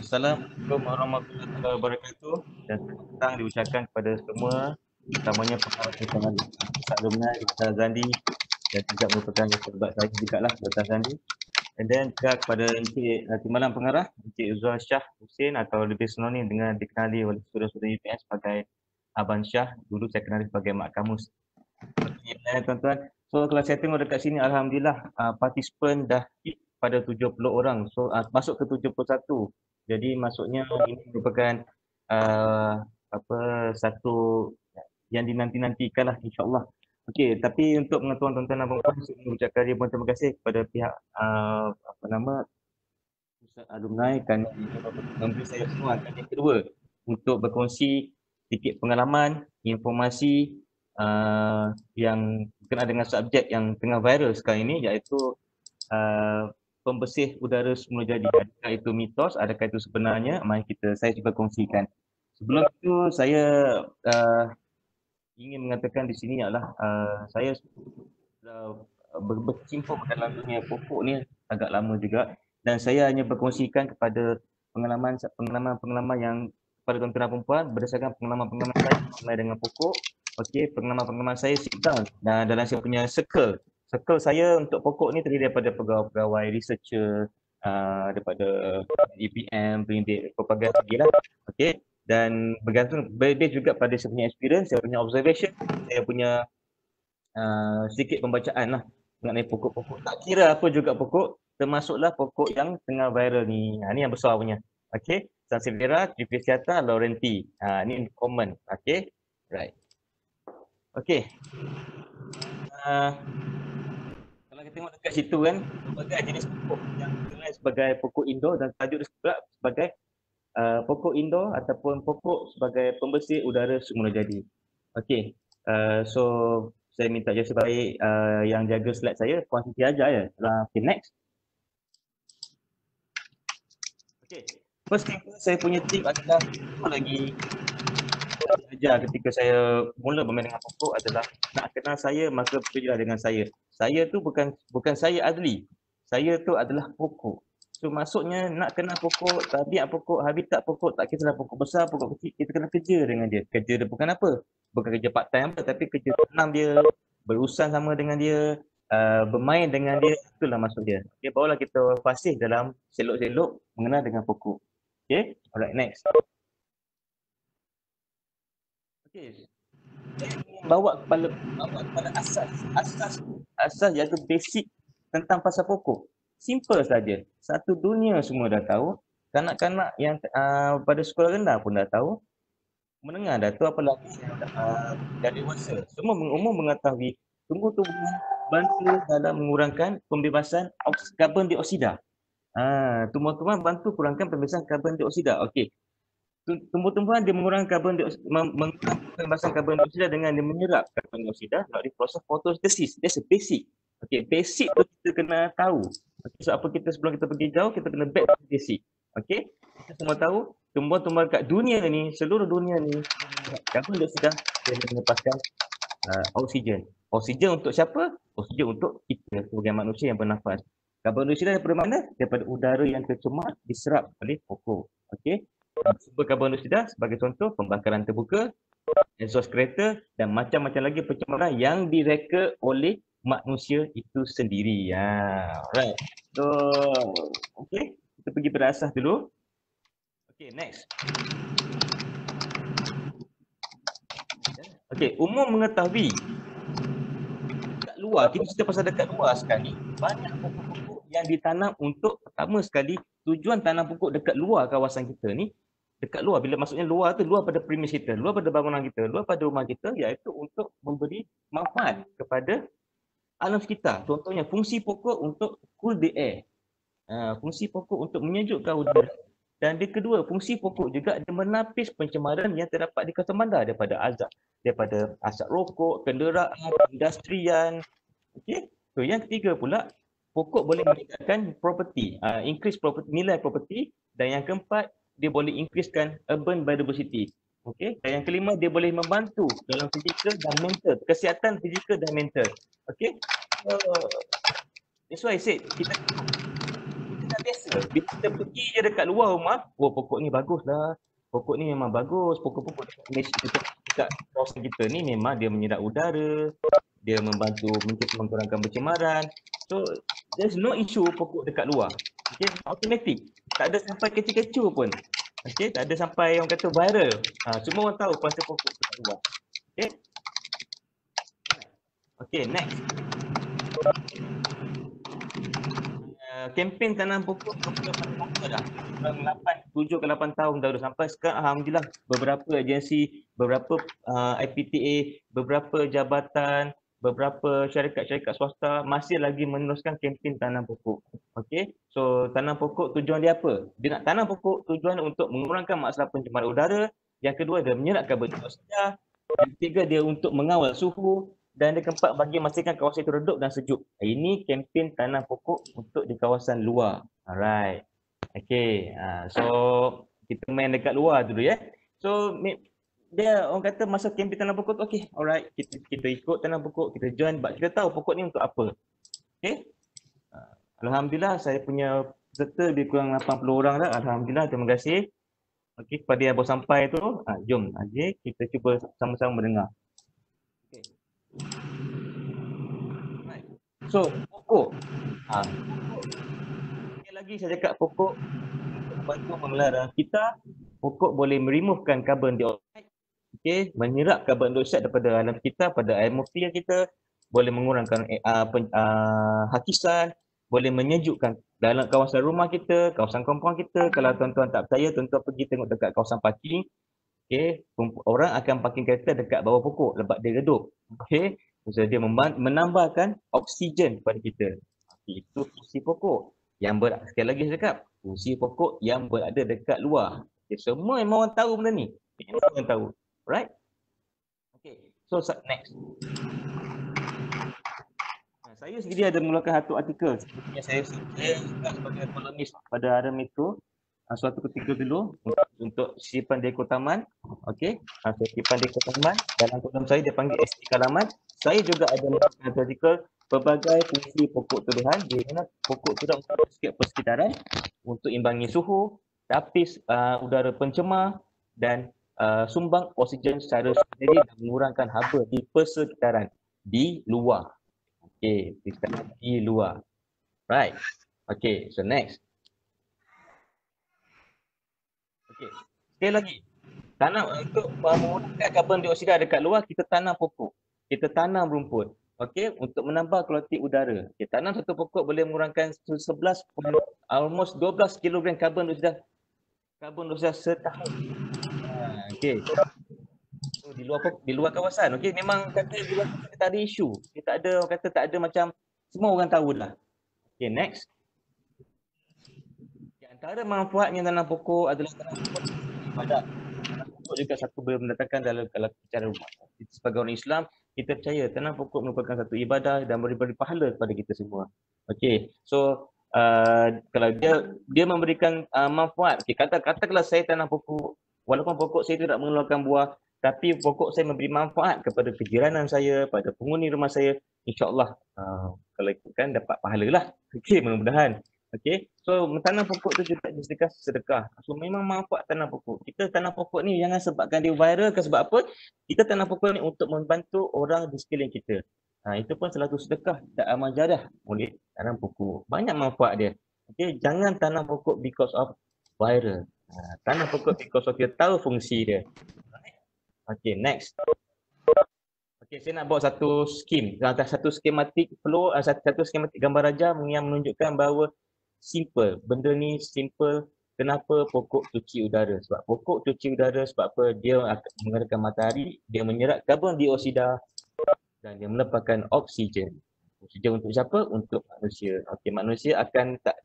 Assalamualaikum warahmatullahi wabarakatuh dan selamat datang diucapkan kepada semua, utamanya pengarah perusahaan alumni Dr. Zandi dan juga merupakan sahabat saya juga lah Dr. Zandi. Dan juga kepada Encik Timbalan Pengarah, Encik Uzwal Shah Hussein atau lebih senonim dengan dikenali oleh student-student UPS sebagai Abang Shah, dulu saya kenali sebagai Mak Kamus. Tuan-tuan, so kalau saya tengok dekat sini Alhamdulillah participant dah hit pada 70 orang, so masuk ke 71. Jadi maksudnya ini merupakan satu yang dinanti-nantikan lah insyaAllah. Okey, tapi untuk pengetahuan tuan-tuan dan puan-puan, saya ingin ucapkan ribuan terima kasih kepada pihak pusat alumni kerana memberi saya kesempatan yang kedua untuk berkongsi sedikit pengalaman, informasi yang berkenaan dengan subjek yang tengah viral sekarang ini, iaitu pembersih udara semula jadi. Adakah itu mitos, adakah itu sebenarnya? Mari saya cuba kongsikan. Sebelum itu saya ingin mengatakan di sini adalah saya berkecimpung dalam dunia pokok ni agak lama juga, dan saya hanya berkongsikan kepada pengalaman yang kepada tuan-tuan dan puan berdasarkan pengalaman saya mengenai dengan pokok. Okey, pengalaman saya sit down dalam saya punya circle saya untuk pokok ni terdiri daripada pegawai-pegawai, researcher, daripada EPM, pendidik, pelbagai lagi lah. Okey, dan bergantung berbeza juga pada saya punya experience, saya punya observation, saya punya sedikit pembacaan lah mengenai pokok-pokok. Tak kira apa juga pokok, termasuklah pokok yang tengah viral ni. Ni yang besar punya. Okey, Sansevieria, Trifasciata, Laurenti. Ni common. Okey, right. Okey. Kalau kita tengok dekat situ kan, berbagai jenis pokok yang dikenal sebagai pokok indoor dan tajuk disebut sebagai pokok indoor ataupun pokok sebagai pembersih udara semula jadi. Okey, so saya minta jasa baik yang jaga slide saya, puan Siti ajar ya. Okay, next. Okey, first thing saya punya tip adalah lagi ajar ketika saya mula bermain dengan pokok adalah nak kenal saya maka bekerja dengan saya. Saya tu bukan saya Adli. Saya tu adalah pokok. So maksudnya nak kenal pokok, tabiat pokok, habitat pokok, tak kisahlah pokok besar, pokok kecil, kita kena kerja dengan dia. Kerja dia bukan apa? Bukan kerja part time apa, tapi kerja tanam dia, berurusan sama dengan dia, bermain dengan dia, itulah maksud dia. Okay, barulah kita fasih dalam selok-selok mengenal dengan pokok. Okay, alright, next. Okay, bawa kepada asas yang basic tentang pasal pokok. Simple saja. Satu dunia semua dah tahu. Kanak-kanak yang pada sekolah rendah pun dah tahu. Menengah dah tahu, apalagi dah dewasa. Semua umum mengetahui tumbuh-tumbuhan bantu dalam mengurangkan pembebasan karbon dioksida. Tumbuh-tumbuhan bantu kurangkan pembebasan karbon dioksida. Okey. Tumbuh-tumbuhan dia mengurangkan pembebasan karbon dioksida dengan dia menyerap karbon dioksida melalui proses fotosintesis. That's a basic. Okey, basic tu kita kena tahu. Okay, so apa sebelum kita pergi jauh, kita kena back to basic. Okey, kita semua tahu tumbuhan-tumbuhan kat dunia ni, seluruh dunia ni, karbon dioksida dia melepaskan oksigen. Oksigen untuk siapa? Oksigen untuk kita sebagai manusia yang bernafas. Karbon dioksida daripada mana? Daripada udara yang tercemar diserap oleh pokok. Okey. Sumber karbon dioksida sebagai contoh pembakaran terbuka, exhaust kereta dan macam-macam lagi pencemaran yang direka oleh manusia itu sendiri. Right. So, okey, kita pergi pada asas dulu. Okey, next. Okey, umum mengetahui dekat luar, kita cerita pasal dekat luar sekarang ni, banyak pokok-pokok yang ditanam untuk pertama sekali tujuan tanam pokok dekat luar kawasan kita ni. Dekat luar, bila maksudnya luar tu, luar pada premis kita, luar pada bangunan kita, luar pada rumah kita, iaitu untuk memberi manfaat kepada alam sekitar. Contohnya, fungsi pokok untuk cool the air. Fungsi pokok untuk menyejukkan udara. Dan yang kedua, fungsi pokok juga dia menapis pencemaran yang terdapat di kawasan bandar daripada asap rokok, kenderaan, industrian. Okey. So, yang ketiga pula, pokok boleh meningkatkan property, increase property, nilai property, dan yang keempat, dia boleh increasekan urban biodiversity. Okey. Dan yang kelima, dia boleh membantu dalam fizikal dan mental, kesihatan fizikal dan mental. Okey. That's why I said kita nak biasa. Bila kita pergi je dekat luar rumah, oh pokok ni bagus lah. Pokok ni memang bagus. Pokok-pokok dekat kawasan kita ni memang dia menyerap udara, dia membantu mengurangkan pencemaran. So, there's no issue pokok dekat luar. Okay, automatic. Tak ada sampai kecoh-kecoh pun. Okay, tak ada sampai orang kata viral. Semua orang tahu pasal pokok dekat luar. Okay. Okay, next. Kempen tanam pokok dah. 7 ke 8 tahun dah sampai sekarang. Alhamdulillah beberapa agensi, beberapa IPTA, beberapa jabatan, beberapa syarikat-syarikat swasta masih lagi meneruskan kempen tanam pokok. Okey. So tanam pokok tujuan dia apa? Dia nak tanam pokok tujuan untuk mengurangkan masalah pencemaran udara. Yang kedua dia menyerap karbon dioksida. Yang ketiga dia untuk mengawal suhu. Dan yang keempat bagi memastikan kawasan itu redup dan sejuk. Ini kempen tanam pokok untuk di kawasan luar. Alright. Okay. So kita main dekat luar dulu ya. So dia orang kata masa kempen tanam pokok tu okay. Alright. Kita ikut tanam pokok. Kita join. But kita tahu pokok ni untuk apa. Okay. Alhamdulillah saya punya peserta lebih kurang 80 orang dah. Alhamdulillah. Terima kasih. Okay. Kepada yang baru sampai tu. Jom. Okay. Kita cuba sama-sama mendengar. Okay. So, pokok. Sekali lagi saya cakap pokok membantu memelihara kita. Pokok boleh meremovekan karbon dioksida. Okay, menyerap karbon dioksida daripada alam kita, pada atmosfer kita. Boleh mengurangkan hakisan. Boleh menyejukkan dalam kawasan rumah kita, kawasan kampung kita. Kalau tuan-tuan tak percaya, tuan-tuan pergi tengok dekat kawasan parking. Okay, orang akan parking kereta dekat bawah pokok sebab dia redup. Okay. So, dia menambahkan oksigen kepada kita. Itu fungsi pokok. Sekali lagi saya cakap, fungsi pokok yang berada dekat luar. Okay, semua memang orang tahu benda ni. Memang orang tahu. Alright? Okay, so next. Saya sendiri ada mengeluarkan satu artikel. Sepertinya saya sebagai kolumnis pada Harian Metro. Suatu ketika dulu untuk Sisipan Deko Taman. Okey, Sisipan Deko Taman dalam kolom saya dia panggil ST Kalaman. Saya juga ada melakukan artikel pelbagai fungsi pokok tuduhan di mana pokok tuduhan untuk sikit persekitaran untuk imbangi suhu, tapis udara pencemar dan sumbang oksigen secara sendiri dan mengurangkan haba di persekitaran di luar. Okey, di luar. Right. Okey, so next. Okay. Sekali lagi, tanam untuk mengurangkan karbon dioksida dekat luar, kita tanam pokok. Kita tanam rumput. Okey, untuk menambah kualiti udara. Okay, tanam satu pokok boleh mengurangkan 11, almost 12 kg karbon dioksida setahun. Okey. So, di luar kawasan. Okey, memang kata di luar kawasan kita ada isu. Kita ada orang kata tak ada macam semua orang tahu lah. Okey, next. Antara manfaatnya tanam pokok adalah tanam pokok ibadat. Tanam pokok juga satu boleh mendatangkan dalam kalau bicara rumah. Sebagai orang Islam, kita percaya tanam pokok merupakan satu ibadah dan memberi pahala kepada kita semua. Okey. So kalau dia memberikan manfaat. Okey, katakanlah saya tanam pokok, walaupun pokok saya tidak mengeluarkan buah, tapi pokok saya memberi manfaat kepada kejiranan saya, pada penghuni rumah saya, insya-Allah kalau ikutkan dapat pahala lah. Okey, mudah-mudahan. Okey, so tanam pokok tu juga sedekah. So memang manfaat tanam pokok. Kita tanam pokok ni jangan sebabkan dia viral ke sebab apa. Kita tanam pokok ni untuk membantu orang di sekeliling kita. Itu pun salah satu sedekah dan amal jariah oleh tanam pokok. Banyak manfaat dia. Okey, jangan tanam pokok because of viral. Tanam pokok because of kita tahu fungsi dia. Okey, next. Okey, saya nak buat satu skematik flow, satu skematik gambar raja yang menunjukkan bahawa simple. Benda ni simple. Kenapa pokok cuci udara? Sebab pokok cuci udara sebab apa? Dia akan menggunakan matahari, dia menyerap karbon dioksida dan dia melepaskan oksigen. Oksigen untuk siapa? Untuk manusia. Okey, manusia akan tak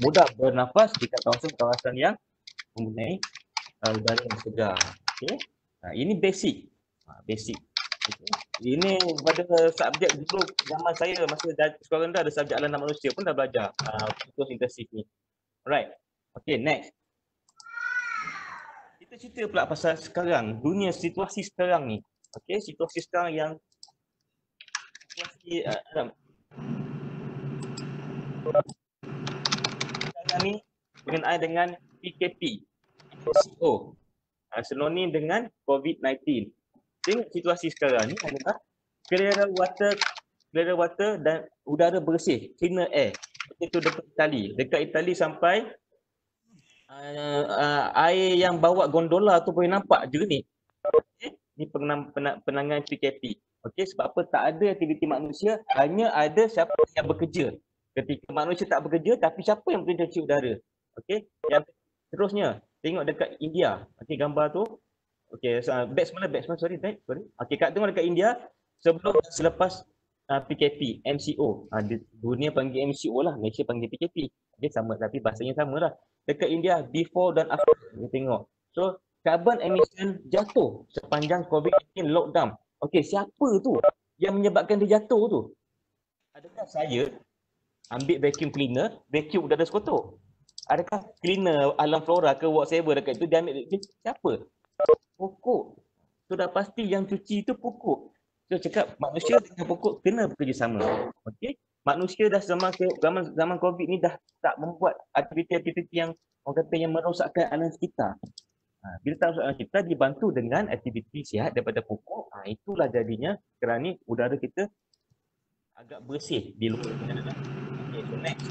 mudah bernafas di kawasan-kawasan yang mempunyai udara yang segar. Okey. Ini basic. Basic. Okay. Ini pada subjek dulu zaman saya masa sekolah rendah ada subjek alam dan manusia pun dah belajar fotosintesis ni. Alright. Okay, next. Kita cerita pula pasal sekarang, dunia situasi sekarang ni. Okay, situasi sekarang yang situasi berkenaan dengan PKP, MCO, sinonim dengan COVID-19. Tengok situasi sekarang ni adalah clear water dan udara bersih, cleaner air. Itu dekat Itali sampai air yang bawa gondola tu boleh nampak jernih. Okay? Ni penanganan PKP. Okey, sebab apa? Tak ada aktiviti manusia, hanya ada siapa yang bekerja. Ketika manusia tak bekerja, tapi siapa yang bekerja cuci udara? Okey, yang seterusnya, tengok dekat India. Okey, gambar tu. Okey, back mana? Sorry. Okey, kat tengok dekat India, selepas PKP, MCO. Dunia panggil MCO lah, Malaysia panggil PKP. Okey, sama tapi bahasanya sama lah. Dekat India, before dan after. Kita tengok. So, carbon emission jatuh sepanjang COVID-19 lockdown. Okey, siapa tu yang menyebabkan dia jatuh tu? Adakah saya ambil vacuum cleaner, vacuum udara sekotor? Adakah cleaner alam flora ke whatever dekat itu dia ambil dia, siapa? Pokok. Sudah pasti yang cuci itu pokok. So cakap manusia dengan pokok kena bekerjasama. Okey? Manusia dah zaman COVID ni dah tak membuat aktiviti-aktiviti yang orang kata yang merosakkan alam sekitar. Bila tak soalan kita dibantu dengan aktiviti sihat daripada pokok, itulah jadinya kerana udara kita agak bersih di luar sana. Okay, so next.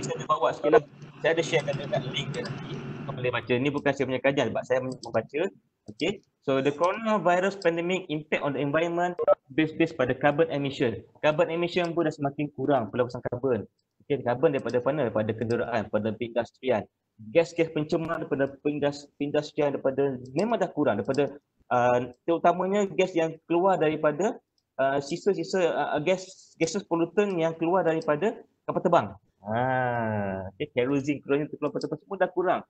Bisa dibawa sikit lah. Saya ada share dekat link dia nanti. Kau boleh baca. Ni bukan saya punya kajian sebab saya membaca. Okay. So the coronavirus pandemic impact on the environment based pada carbon emission. Carbon emission pun dah semakin kurang pelepasan karbon. Okay, karbon daripada mana? Daripada kenderaan, daripada perindustrian. Gas-gas pencemaran daripada perindustrian, daripada memang dah kurang. Daripada terutamanya gas yang keluar daripada sisa-sisa gases pollutant yang keluar daripada kapal terbang. Okay, kerosene keluar kapal terbang semua dah kurang.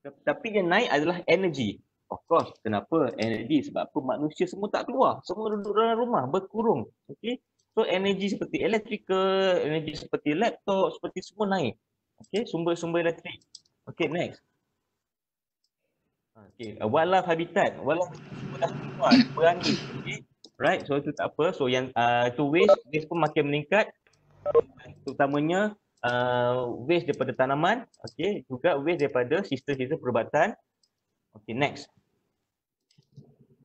Tapi yang naik adalah energi. Of course, kenapa energi? Sebab apa manusia semua tak keluar. Semua duduk dalam rumah, berkurung. Okay. So energi seperti electrical, energi seperti laptop, seperti semua naik. Okay, sumber-sumber elektrik. Okay, next. Okay, wildlife habitat. Wildlife semua dah keluar, berani. Okay. Right, so itu tak apa. So yang itu waste pun makin meningkat. Terutamanya waste daripada tanaman, okay, juga waste daripada sistem-sistem perubatan. Okay, next.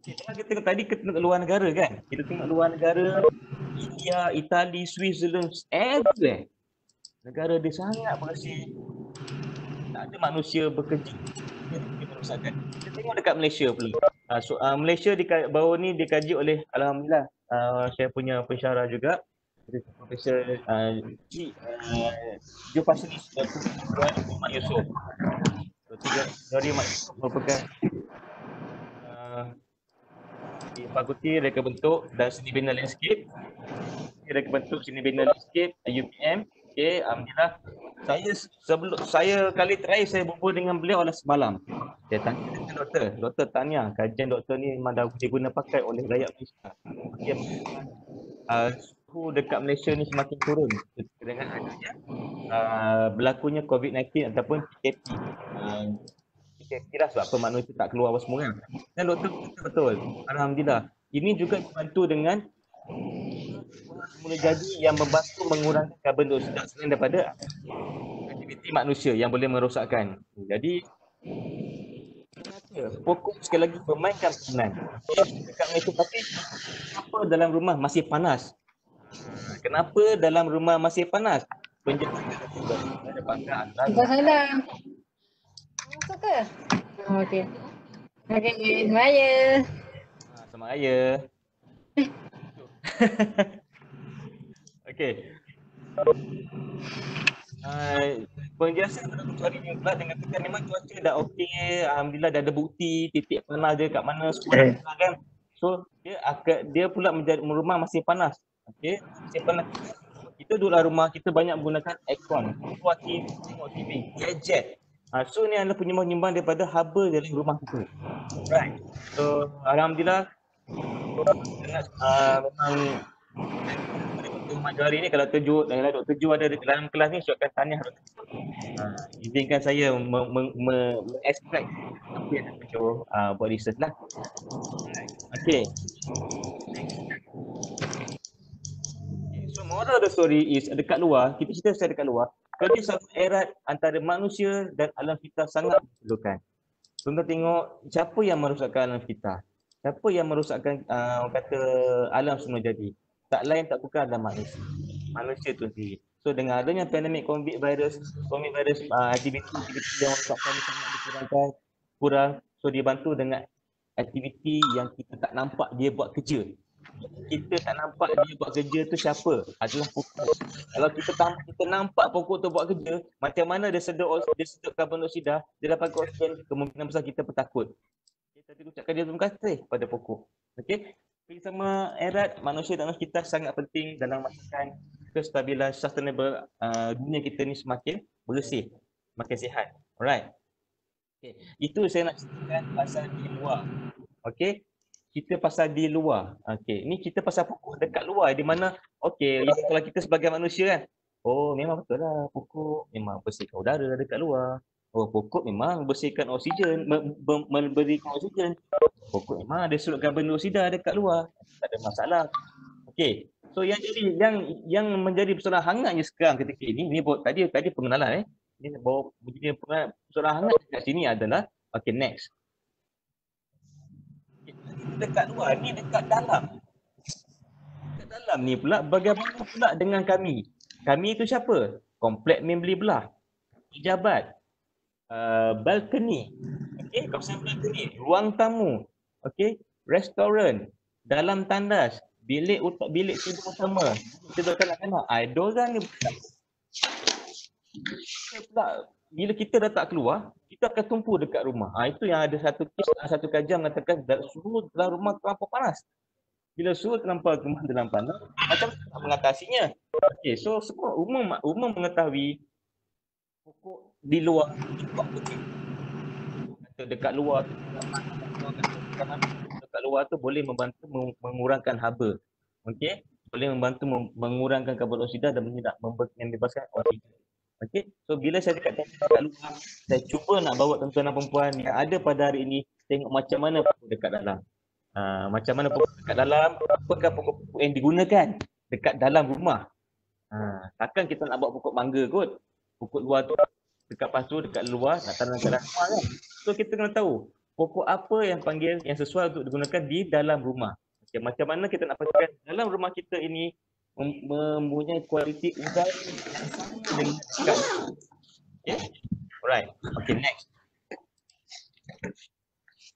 Kita tengok tadi kita tengok luar negara kan. Kita tengok luar negara, India, Itali, Switzerland, everywhere. Negara dia sangat bersih. Tak ada manusia bekerja. Kita tengok dekat Malaysia pula. Malaysia baru ni dikaji oleh alhamdulillah saya punya pensyarah juga. Profesor Geopasilis Muhammad Yusof. Dari Mak Yusof merupakan di Fakulti Reka Bentuk dan Seni Bina Landscape. Reka Bentuk Seni Bina Landscape UPM. Okey, alhamdulillah. Saya kali terakhir saya berbual dengan beliau adalah semalam. Saya tanya dengan doktor tanya, kajian doktor ni memang dah diguna pakai oleh rakyat Malaysia. Okey, suhu dekat Malaysia ni semakin turun dengan adanya berlakunya COVID-19 ataupun PKP. Kira sebab apa manusia tak keluar apa semua kan. Dan doktor betul. Alhamdulillah. Ini juga dibantu dengan mula jadi yang membantu mengurangi karbon dioksida selain daripada aktiviti manusia yang boleh merosakkan. Jadi pokok sekali lagi memainkan peranan. Dekat Malaysia tapi kenapa dalam rumah masih panas? Kenapa dalam rumah masih panas? Penjelasan ada pakar. Tak salah. Masuk ke? Okey. Okey, selamat raya. Selamat raya. Okey. Penjelasan hari ni pula dengan kita memang cuaca dah okey, alhamdulillah dah ada bukti titik panas dia kat mana semua kan. So dia pula menjadi rumah masih panas. Okey, masih panas. Kita duduk dalam rumah, kita banyak menggunakan aircon, keluar TV, tengok TV, gadget. So ni adalah penyumbang daripada haba dalam rumah kita. Right. So alhamdulillah memang Dr. hari ni kalau Dr. Jo ada dalam kelas ni saya akan tanya izinkan saya mengeksplek apa yang Dr. Jo buat research lah. Okay. So moral of the story is dekat luar, kita cerita pasal dekat luar, kerjasama erat antara manusia dan alam kita sangat diperlukan. Contoh tengok siapa yang merosakkan alam kita. Siapa yang merosakkan kata alam semua jadi. Tak lain tak bukan adalah manusia. Manusia tu sendiri. So dengan adanya pandemik COVID virus aktiviti yang merosakkan ni sangat dikurangkan, so dibantu dengan aktiviti yang kita tak nampak dia buat kerja. Kita tak nampak dia buat kerja tu siapa? Adalah pokok. Kalau kita nampak pokok tu buat kerja, macam mana dia sedut karbon dioksida, dia dapat oksigen, kemungkinan besar kita bertakut. Kita tadi ucapkan dia terima kasih pada pokok. Okey. Kerjasama erat manusia dan kita sangat penting dalam memastikan kestabilan sustainable dunia kita ni semakin bersih, makin sihat. Alright. Okay. Itu saya nak ceritakan pasal di luar. Okey. Kita pasal di luar. Okey, ni kita pasal pokok dekat luar di mana okey, kalau kita sebagai manusia kan. Oh, memang betul lah pokok memang bersihkan udara dekat luar. Oh, pokok memang bersihkan oksigen, memberikan oksigen. Pokok memang ada surut karbon dioksida dekat luar. Tak ada masalah. Okey. So yang jadi yang menjadi persoalan hangatnya sekarang ketika ini tadi pengenalan Ini bawa menjadi persoalan hangat dekat sini adalah okey, next. Dekat luar ni dekat dalam. Dekat dalam ni pula bagaimana pula dengan kami? Kami itu siapa? Komplek membeli belah, pejabat, balkoni, okey, kawasan balkoni, ruang tamu, okey, restoran, dalam tandas, bilik tidur utama, tidur kanak-kanak. Diorang ni pula bila kita dah tak keluar, kita akan tumpu dekat rumah. Itu yang ada satu kajian mengatakan suhu dalam rumah terlampau panas. Bila suhu terlampau rumah dalam panas, macam mana nak mengatasinya? Okey, so semua umum mengetahui pokok di luar buat penting. Dekat luar tu boleh membantu mengurangkan haba. Okey, boleh membantu mengurangkan karbon dioksida dan membebaskan oksigen. Okey, so bila saya dekat luar, saya cuba nak bawa tuan-tuan dan perempuan yang ada pada hari ini tengok macam mana pokok dekat dalam. Macam mana pokok dekat dalam, apakah pokok-pokok yang digunakan dekat dalam rumah. Takkan kita nak bawa pokok mangga kot. Pokok luar tu dekat pasu, dekat luar, nak tanam dekat dalam rumah kan. So kita kena tahu pokok apa yang sesuai untuk digunakan di dalam rumah. Okay, macam mana kita nak pastikan dalam rumah kita ini mempunyai kualiti udara yang sama dengan dekat. Okay, alright. Okay, next.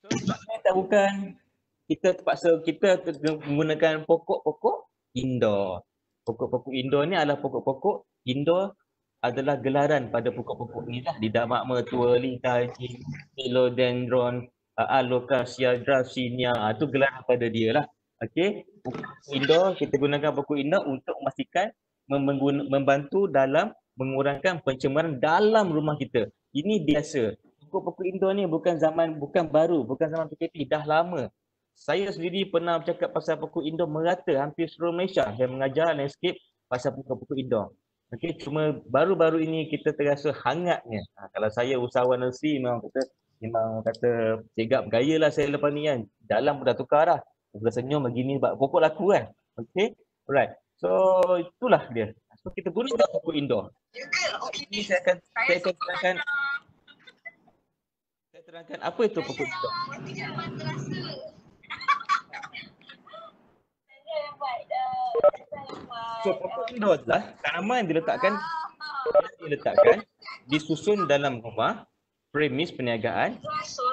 So sebabnya tak bukan kita terpaksa kita menggunakan pokok-pokok indoor. Pokok-pokok indoor ni adalah pokok-pokok indoor adalah gelaran pada pokok-pokok ni lah. Lidah makmur, tualita, philodendron, alocasia, dracaena, itu gelaran pada dia lah. Okey, pokok indoor kita gunakan pokok indoor untuk memastikan membantu dalam mengurangkan pencemaran dalam rumah kita. Ini biasa. Pokok-pokok indoor ni bukan zaman PKP, dah lama. Saya sendiri pernah bercakap pasal pokok indoor merata hampir seluruh Malaysia. Saya mengajar landscape pasal pokok-pokok indoor. Okey, cuma baru-baru ini kita terasa hangatnya. Kalau saya usahawan nursery memang kata cegap gaya lah saya lepas ni kan. Dalam pun dah tukar dah. Sudah senyum begini pokok laku kan. Okey. Alright. So itulah dia. So kita gunakan pokok indoor. Ini saya akan terangkan apa itu pokok indoor. So pokok indoor adalah tanaman yang diletakkan disusun dalam rumah, premis perniagaan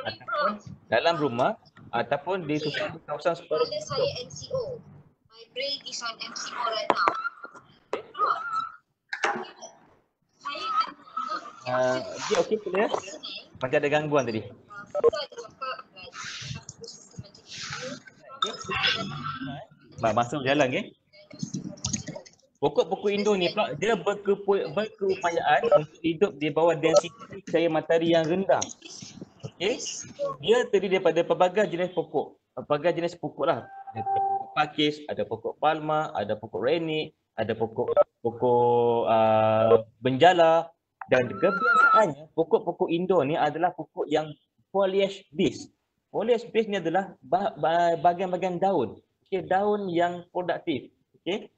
ataupun dalam rumah ataupun disusun di kawasan separuh. Saya MCO. My brain is on MCO right now. Dia okey clear? Macam ada gangguan tadi. Masuk jalan ke? Pokok-pokok indoor ni pula dia berkeupayaan untuk hidup di bawah densiti cahaya matahari yang rendah. Okey. Dia terdiri daripada pelbagai jenis pokok. Pelbagai jenis pokok lah. Ada pokok pakis, ada pokok palma, ada pokok renik, ada pokok benjala, dan kebiasaannya pokok-pokok indoor ni adalah pokok yang foliage based. Foliage based ni adalah bahagian-bahagian daun. Okey, daun yang produktif. Okey.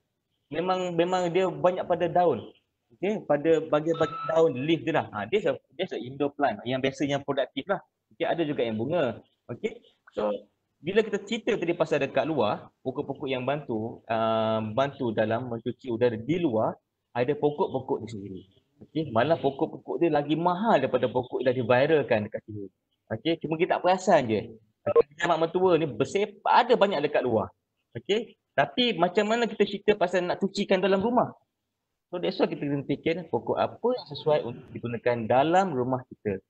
memang dia banyak pada daun. Okey, pada bahagian-bahagian daun, leaf dia lah. Dia indoor plant yang biasanya produktif lah. Okey, ada juga yang bunga. Okey. So bila kita cerita tadi pasal dekat luar, pokok-pokok yang bantu dalam mencuci udara di luar, ada pokok-pokok di sini. Okey, malah pokok-pokok dia lagi mahal daripada pokok yang dah diviralkan dekat sini. Okey, cuma kita tak perasan je. Mak mertua ni ada banyak dekat luar. Okey, tapi macam mana kita cerita pasal nak cucikan dalam rumah? So that's why kita kena fikir pokok apa yang sesuai untuk digunakan dalam rumah kita.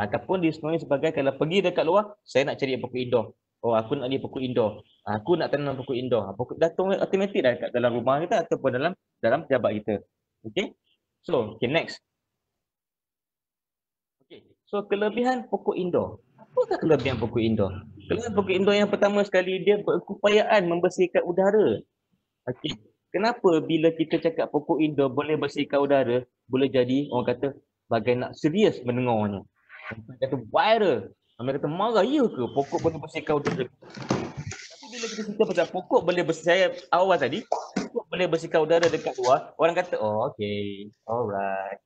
Ataupun dia sebenarnya sebagai kalau pergi dekat luar, saya nak cari pokok indoor. Oh, aku nak ni pokok indoor. Aku nak tanam pokok indoor. Pokok dah automatik dah dekat dalam rumah kita ataupun dalam pejabat kita. Okay. So, okay, next. Okay. So, kelebihan pokok indoor. Apakah kelebihan pokok indoor? Kelebihan pokok indoor yang pertama sekali, dia berupayaan membersihkan udara. Okay. Kenapa bila kita cakap pokok indoor boleh bersihkan udara, boleh jadi orang kata bagai nak serius mendengarnya. Orang kata viral. Orang kata marah, ya ke pokok boleh bersihkan udara? Tapi bila kita cerita pasal pokok boleh bersihkan, awal tadi, pokok boleh bersihkan udara dekat luar, orang kata, oh okay, alright.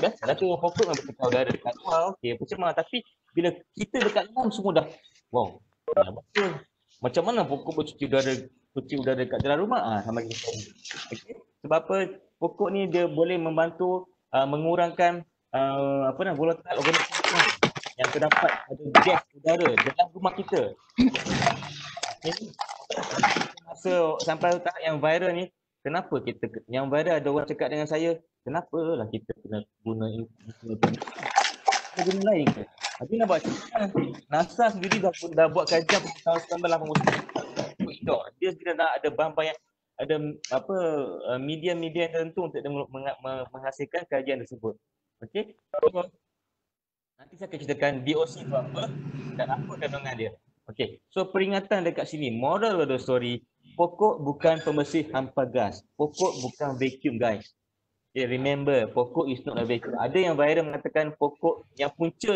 Biasalah tu pokok memang bersihkan udara dekat luar, okay, percuma. Tapi bila kita dekat dalam semua dah, wow, betul. Macam mana pokok bercuci udara dekat dalam rumah? Sama kita. Okay. Sebab apa? Pokok ni dia boleh membantu mengurangkan volatile organisme yang terdapat pada gas udara dalam rumah kita. Okay. Masa sampai tahap yang viral ni, kenapa kita yang viral ada orang cakap dengan saya, kenapa lah kita kena guna guna lain ke? Tapi nak buat cerita, NASA sendiri dah buat kajian tahun 1989. Dia sudah dah ada bahan-bahan yang ada media-media tertentu untuk menghasilkan kajian tersebut. Okey. So, nanti saya akan ceritakan DOC itu apa dan apa kandungan dia. Okey. So peringatan dekat sini, moral of the story, pokok bukan pembersih hampa gas. Pokok bukan vacuum, guys. Okay, remember, pokok is not a vacuum. Ada yang viral mengatakan pokok yang punca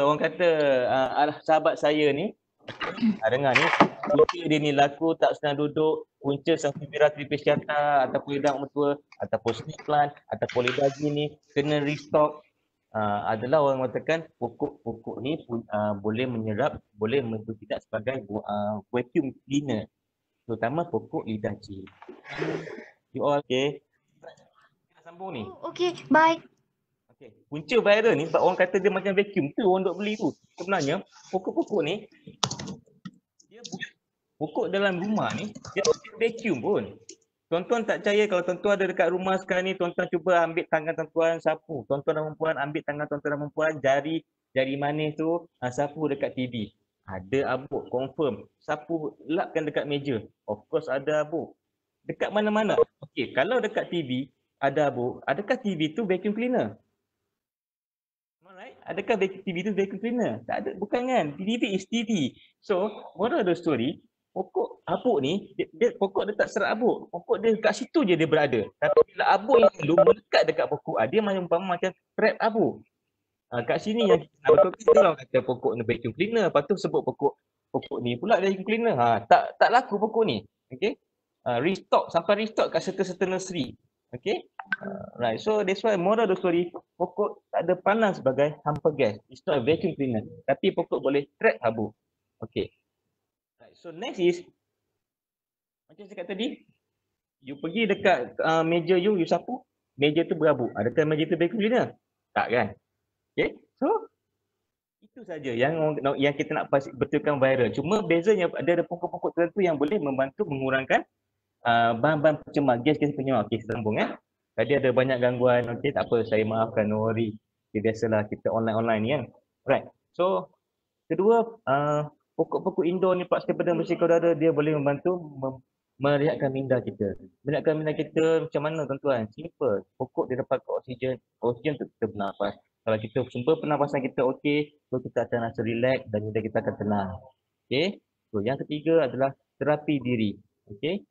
orang kata sahabat saya ni, dengar ni, punca dia ni laku tak senang duduk, punca Sansevieria tripeciata ataupun lidah mertua ataupun snake plant ataupun lidah ni kena restock. Adalah orang mengatakan pokok-pokok ni boleh menyerap, boleh bertindak sebagai vacuum cleaner, terutama pokok lidah cili. You all okay? Kita sambung ni. Okay, bye. Okay. Punca viral ni sebab orang kata dia macam vacuum tu orang duk beli tu. Sebenarnya pokok-pokok ni dia pokok dalam rumah ni dia vacuum pun. Tuan-tuan tak percaya kalau tuan-tuan ada dekat rumah sekarang ni, tuan-tuan cuba ambil tangan tuan-tuan sapu. Tuan-tuan dan perempuan ambil tangan tuan-tuan dan perempuan, jari manis tu sapu dekat TV. Ada abuk, confirm. Sapu lapkan dekat meja. Of course ada abuk. Dekat mana-mana. Okey, kalau dekat TV ada abuk, adakah TV tu vacuum cleaner? Alright, adakah TV tu vacuum cleaner? Tak ada, bukan kan? TV is TV. So, moral of the story, pokok abuk ni, pokok dia tak serap abuk. Pokok dia kat situ je dia berada. Tapi bila abuk yang lalu melekat dekat pokok, dia macam trap abuk. Kat sini yang betul kita orang kata pokok ni vacuum cleaner, lepas tu sebut pokok ni pula vacuum cleaner. Tak laku pokok ni. Okey. Restock sampai restock kat certain nursery. Okay. Right. So that's why moral of the story, pokok tak ada peranan sebagai hampa gas. It's not a vacuum cleaner. Tapi pokok boleh trap habuk. Okay. Right. So next is, macam saya cakap tadi, you pergi dekat meja you sapu, meja tu berhabuk. Adakah meja tu vacuum cleaner? Tak kan? Okay. So itu saja yang kita nak betulkan viral. Cuma bezanya ada pokok-pokok tertentu yang boleh membantu mengurangkan bahan-bahan pencemar, gas-gas pencemar. Okey, sambung Tadi ada banyak gangguan. Okey, tak apa, saya maafkan, no worry. Okay, biasalah kita online ni kan. Right. So, kedua, pokok-pokok indoor ni Pak daripada bersihkan udara, dia boleh membantu merehatkan minda kita. Merehatkan minda kita macam mana tuan-tuan? Simple. Pokok dia dapat oksigen untuk kita bernafas. Kalau kita sumber pernafasan kita okey, so kita akan rasa relax dan minda kita akan tenang. Okey. So, yang ketiga adalah terapi diri. Okey.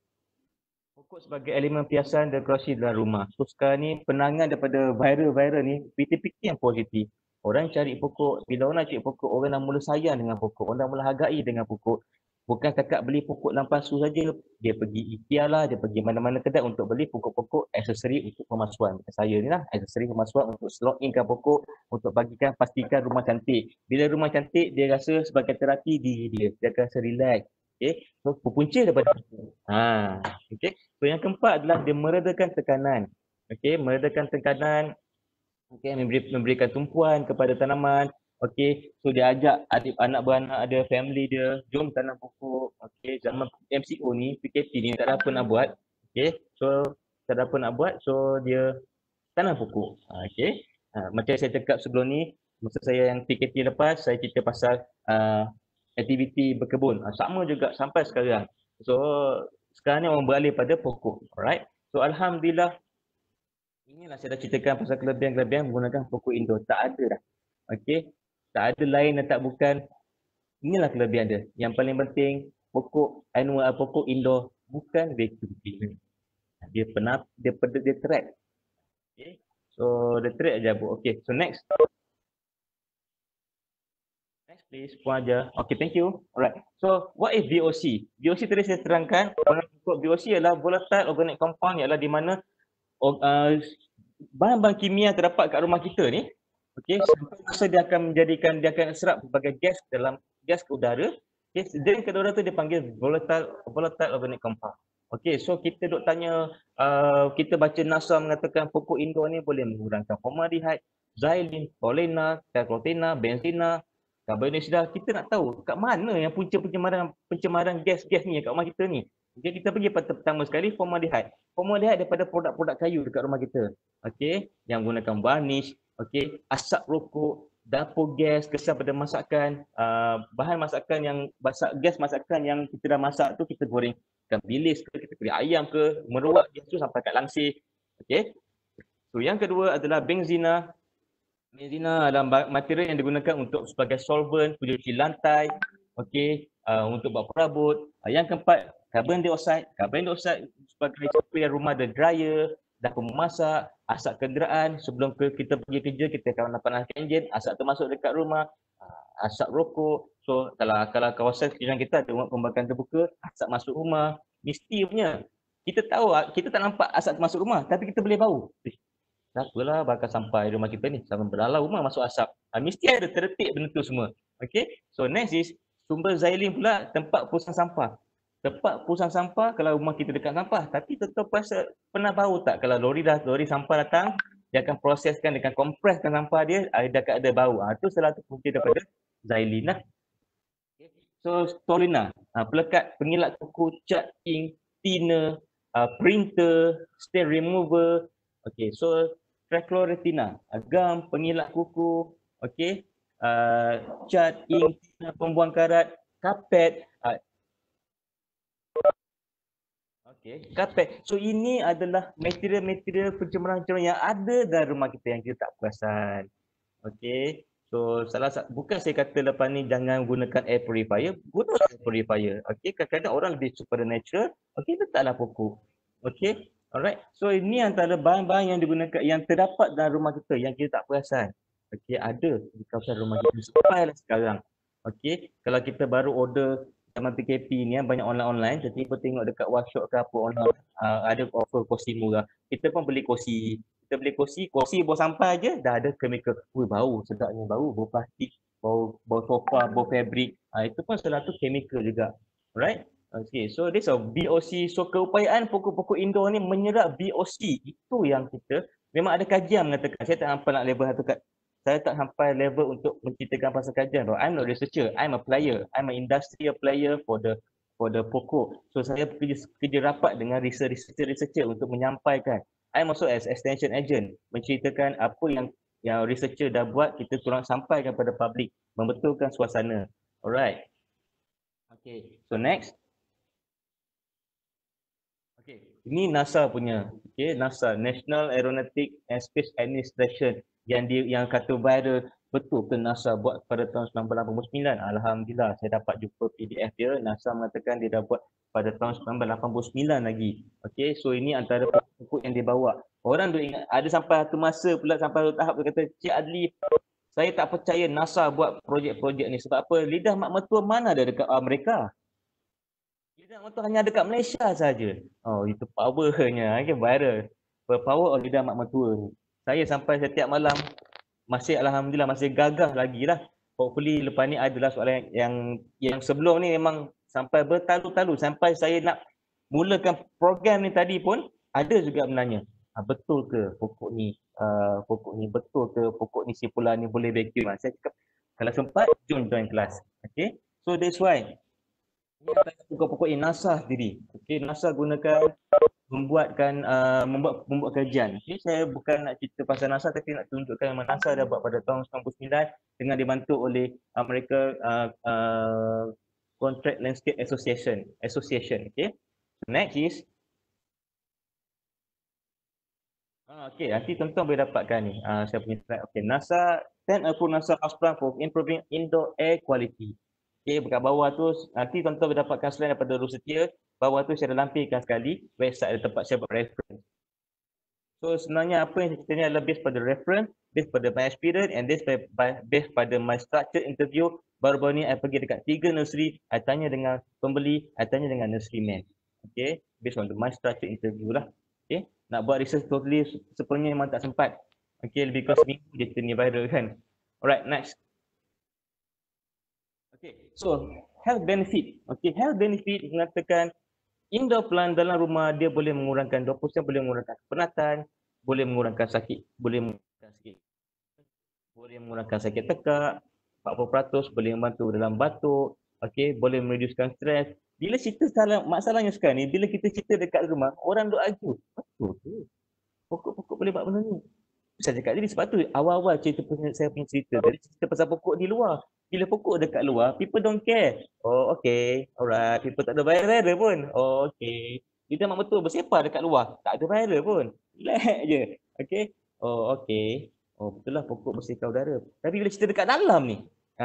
Pokok sebagai elemen perhiasan dekorasi dalam rumah. So sekarang ni penangan daripada viral-viral ni, fikir-fikir yang positif. Orang cari pokok, bila orang cari pokok, orang dah mula sayang dengan pokok, orang dah mula hargai dengan pokok. Bukan setakat beli pokok lampasu saja. Dia pergi IKEA lah, dia pergi mana-mana kedai untuk beli pokok-pokok aksesori untuk pemasuan. Macam saya ni lah, aksesori pemasuan untuk slot inkan pokok, untuk bagikan, pastikan rumah cantik. Bila rumah cantik, dia rasa sebagai terapi diri dia. Dia akan rasa relax. Okay. So, berpunca daripada pokok. Okay. So, yang keempat adalah dia meredakan tekanan. Okay. Meredakan tekanan. Okay. Memberikan tumpuan kepada tanaman. Okay, so dia ajak adik anak beranak ada family dia, jom tanam pokok. Okay, zaman MCO ni, PKP ni tak ada apa nak buat. Okay, so tak ada apa nak buat, so dia tanam pokok. Okay, macam saya cakap sebelum ni, masa saya yang PKP lepas, saya cerita pasal aktiviti berkebun. Sama juga sampai sekarang. So sekarang ni orang beralih pada pokok. Alright, so Alhamdulillah, inilah saya dah ceritakan pasal kelebihan-kelebihan menggunakan pokok indoor. Tak ada dah. Okay. Tak ada lain dan tak bukan. Inilah kelebihan dia. Yang paling penting, pokok annual, pokok indoor bukan vacuum cleaner. Dia trap. Okay. So, dia trap aja bu. Okay, so next. Next please, puan aja. Okay, thank you. Alright. So, what is VOC? VOC tadi saya terangkan. VOC adalah volatile organic compound, ialah di mana bahan-bahan kimia terdapat kat rumah kita ni. Okey, sampai masa dia akan serap sebagai gas dalam gas ke udara. Okey, dan ke udara tu dia panggil volatile organic compound. Okey, so kita duk tanya, kita baca NASA mengatakan pokok indoor ni boleh mengurangkan formaldehyde, xylene, toluene, tetrachlorina, benzena, karbon dioksida. Kita nak tahu kat mana yang punca pencemaran gas-gas ni kat rumah kita ni. Okey, kita pergi pertama sekali formaldehyde. Formaldehyde daripada produk-produk kayu dekat rumah kita. Okey, yang gunakan varnish. Okey, asap rokok, dapur gas, kesan pada masakan, bahan masakan yang gas masakan yang kita dah masak tu kita goreng ikan bilis ke, kita goreng ayam ke, meruak gas tu sampai kat langsir. Okey. So yang kedua adalah benzena. Benzena adalah material yang digunakan untuk sebagai solvent, pencuci lantai, okey, untuk buat perabot. Yang keempat, carbon dioxide. Carbon dioxide sebagai supaya rumah ada dryer, dapur memasak, asap kenderaan. Sebelum kita pergi kerja, kita akan panaskan enjin, asap tu masuk dekat rumah, asap rokok. So kalau kawasan sekitar kita ada rumah pembakaran terbuka, asap masuk rumah, mesti punya. Kita tahu, kita tak nampak asap masuk rumah, tapi kita boleh bau. Tak apalah bakar sampai rumah kita ni, sampai belalau rumah masuk asap. Mesti ada terdetik benda tu semua. Okay, so next is sumber xylene pula, tempat pusang sampah. Tempat pusang sampah, kalau rumah kita dekat sampah, tapi tetap pernah bau tak kalau lori sampah datang, dia akan proseskan, dia akan kompreskan sampah dia, dia akan ada bau. Itu salah satu punca daripada xylene lah. Okay. So toluene, pelekat, pengilat kuku, cat ink, thinner, printer, stain remover. Okay, so trichlororetina, gam, pengilat kuku, okay, cat ink, pembuang karat, kapet. Okay, kapet. So ini adalah material-material pencemaran yang ada dalam rumah kita yang kita tak perasan. Okay, so bukan saya kata lepas ni jangan gunakan air purifier, guna air purifier. Okay, kadang-kadang orang lebih supernatural. Okay, letaklah pokok. Okay, alright. So ini antara bahan-bahan yang digunakan, yang terdapat dalam rumah kita yang kita tak perasan. Okay, ada di kawasan rumah kita sampailah sekarang. Okay, kalau kita baru order zaman PKP ni banyak online-online, tiba-tiba tengok dekat workshop ke apa online, ada offer kursi murah. Kita pun beli kursi. Kita beli kursi bau sampah aje dah ada chemical. Ui, bau sedapnya, bau plastik, bau sofa, bau fabric. Itu pun salah satu chemical juga. Alright? Okay, so this is VOC. So keupayaan pokok-pokok indoor ni menyerap VOC. Itu yang kita memang ada kajian mengatakan. Saya tak sampai nak level satu kat. Saya tak sampai level untuk menceritakan pasal kajian. I'm not a researcher, I'm a player. I'm an industrial player for the pokok. So saya kerja rapat dengan researcher untuk menyampaikan. I'm also as extension agent, menceritakan apa yang researcher dah buat, kita tolong sampaikan kepada public, membetulkan suasana. Alright. Okay, so next. Okay, ini NASA punya. Okay, NASA, National Aeronautic and Space Administration. Yang kata viral, betul ke NASA buat pada tahun 1989? Alhamdulillah, saya dapat jumpa PDF dia. NASA mengatakan dia dah buat pada tahun 1989 lagi. Okey, so ini antara pokok yang dia bawa. Orang tu ingat, ada sampai satu masa pula, sampai tahap dia kata, Cik Adli, saya tak percaya NASA buat projek-projek ni. Sebab apa? Lidah mak mertua mana ada dekat Amerika? Lidah mak mertua hanya ada kat Malaysia saja. Oh, itu powernya, okay, viral. The power of lidah mak mertua ni. Saya sampai setiap malam masih alhamdulillah masih gagah lagi lah. Hopefully lepas ni adalah soalan yang sebelum ni memang sampai bertalu-talu sampai saya nak mulakan program ni tadi pun ada juga menanya, betul ke pokok ni betul ke pokok ni simpulan ni boleh vacuum. Saya cakap kalau sempat join kelas. Okay, so that's why pokok-pokok ini NASA sendiri. Okay, NASA gunakan membuat kajian. Okay, saya bukan nak cerita pasal NASA tapi nak tunjukkan memang NASA dah buat pada tahun 99 dengan dibantu oleh Amerika Contract Landscape Association. Okay. Next is okay, nanti tuan-tuan boleh dapatkan ni. Saya punya slide. Okay, NASA send a full NASA house plan for improving indoor air quality. Okay, dekat bawah tu nanti tuan-tuan boleh dapatkan slide daripada Dulu Setia. Bawah tu saya dah lampirkan sekali website ada tempat saya buat reference. So sebenarnya apa yang saya cerita ni adalah based pada reference, based pada my experience and based pada my structure interview. Baru-baru ni saya pergi dekat 3 nursery, saya tanya dengan pembeli, saya tanya dengan nurseryman. Okay, based on my structure interview lah. Okay, nak buat research totally sepenuhnya memang tak sempat. Okay, lebih kurang seminggu je cerita ni viral kan. Alright, next. Okay, so health benefit. Okay, health benefit mengatakan indoor plant dalam rumah dia boleh mengurangkan 20% boleh mengurangkan kepenatan, boleh mengurangkan sakit, boleh mengurangkan sakit tekak, 40% boleh membantu dalam batuk, okey, boleh mereducekan stres. Bila cerita masalahnya sekarang ni, bila kita cerita dekat rumah, orang duk argue. Betul tu. Pokok-pokok boleh buat benda ni. Saya cakap tadi sebab tu awal-awal saya punya cerita dari cerita pasal pokok di luar. Bila pokok dekat luar, people don't care. Oh, okay. Alright. People tak ada viral pun. Oh, okay. Dia mak betul bersepah dekat luar. Tak ada viral pun. Relax je. Okay. Oh, okay. Oh, betul lah pokok bersihkan udara. Tapi bila cerita dekat dalam ni,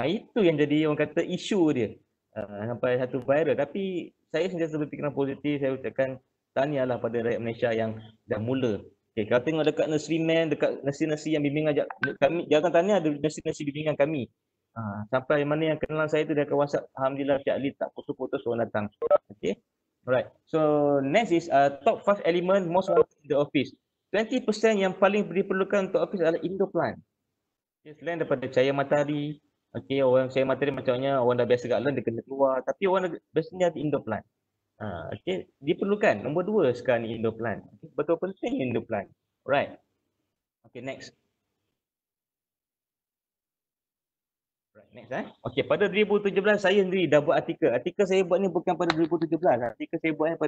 itu yang jadi orang kata isu dia. Sampai satu viral. Tapi saya sentiasa berfikiran positif. Saya ucapkan tahniahlah pada rakyat Malaysia yang dah mula. Okay, kalau tengok dekat nurseryman, dekat nursery yang bimbingan kami, jangan tanya ada nursery bimbingan kami. Sampai mana yang kenal saya tu dia akan WhatsApp, alhamdulillah Cik Ali tak putus-putus orang datang. Okay. Alright. So next is top 5 element most wanted in the office. 20% yang paling diperlukan untuk office adalah indoor plant. Okay, selain daripada cahaya matahari, okay, orang cahaya matahari macamnya orang dah biasa kat dalam dia kena keluar, tapi orang biasanya ada indoor plant. Okay, diperlukan. Nombor 2 sekarang ni indoor plant. Okay, betul penting indoor plant. Right. Okay, next. Right, next Okay, pada 2017 saya sendiri dah buat artikel. Artikel saya buat ni bukan pada 2017. Artikel saya buat ni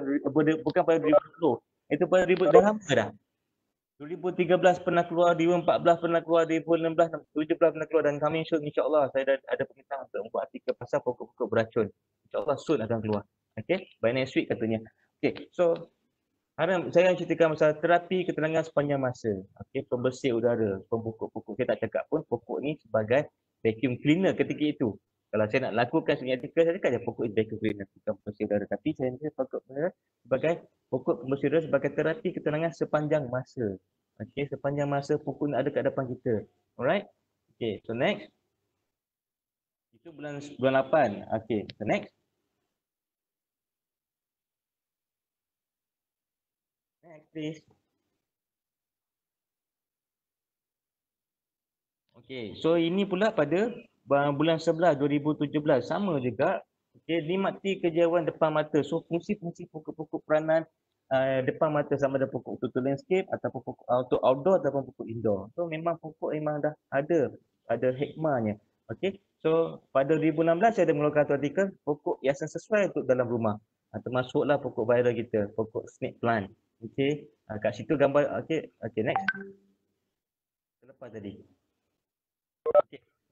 bukan pada 2020. Itu pada 2000 dah lama dah. 2013 pernah keluar, 2014 pernah keluar, 2016, 2017 pernah keluar dan kami insya-Allah saya dah ada permintaan untuk membuat artikel pasal pokok-pokok beracun. Insya-Allah soon akan keluar. Okay, by next week katanya. Okay, so saya ceritakan pasal terapi ketenangan sepanjang masa. Okay, pembersih udara, pokok-pokok. Saya tak cakap pun pokok ni sebagai vacuum cleaner ketika itu. Kalau saya nak lakukan sebenarnya artikel, saya cakap je pokok is vacuum cleaner, bukan pembersih udara. Tapi saya pokok sebagai pokok pembersih udara sebagai terapi ketenangan sepanjang masa. Okay, sepanjang masa pokok ni ada kat depan kita. Alright. Okay, so next. Itu bulan 8. Okay, so next. Next, please. Okay, so ini pula pada bulan 11 2017 sama juga. Okay, nikmati kejauhan depan mata. So fungsi-fungsi pokok-pokok peranan depan mata sama ada pokok untuk landscape ataupun pokok untuk outdoor ataupun pokok indoor. So memang pokok memang dah ada hikmahnya. Okay, so pada 2016 saya ada mengeluarkan satu artikel pokok yang sesuai untuk dalam rumah. Termasuklah pokok viral kita, pokok snake plant. Okay, kat situ gambar. Okay, next. Selepas tadi.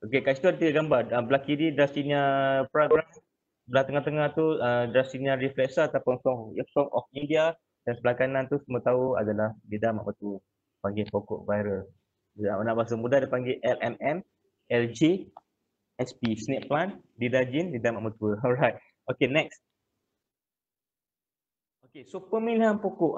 Okey, kat situ ada 3 gambar. Belah kiri Dracaena Fragrans, belah tengah-tengah tu Dracaena Reflexa ataupun Song of India dan sebelah kanan tu semua tahu adalah lidah mak mertua. Panggil pokok viral. Nak bahasa mudah dia panggil LMM, LJ, SP, snake plant, lidah jin, lidah mak mertua. Alright. Okey, next. Okey, so pemilihan pokok.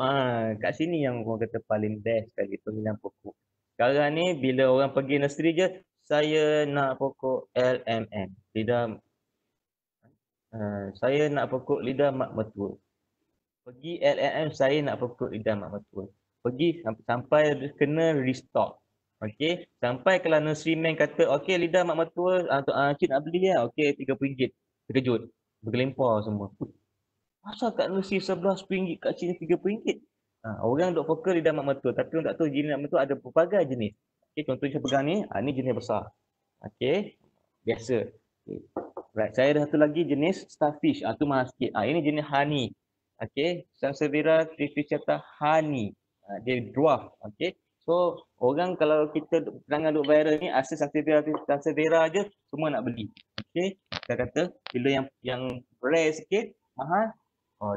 Kat sini yang orang kata paling best sekali pemilihan pokok. Sekarang ni bila orang pergi nursery je, saya nak pokok LMM. Lidah Saya nak pokok lidah mak mertua. Pergi LMM, saya nak pokok lidah mak mertua. Pergi sampai kena restock. Okey, sampai kalau nurseryman kata, okey lidah mak mertua, cik nak beli ya. Okey, RM30. Terkejut. Bergelempar semua. Asal kat nursery sebelah RM10, kat sini RM30? Orang duk fokus lidah mak mertua, tapi orang tak tahu jenis mak mertua ada pelbagai jenis. Okey, contohnya saya pegang ni, ni jenis besar. Okey, biasa. Okay. Right, saya ada satu lagi jenis starfish, tu mahal sikit. Ini jenis honey. Okey, Sansevieria trifasciata honey. Dia dwarf. Okey. So, orang kalau kita perangai duk viral ni, asal Sansevieria je, semua nak beli. Okey, kita kata bila yang rare sikit, mahal,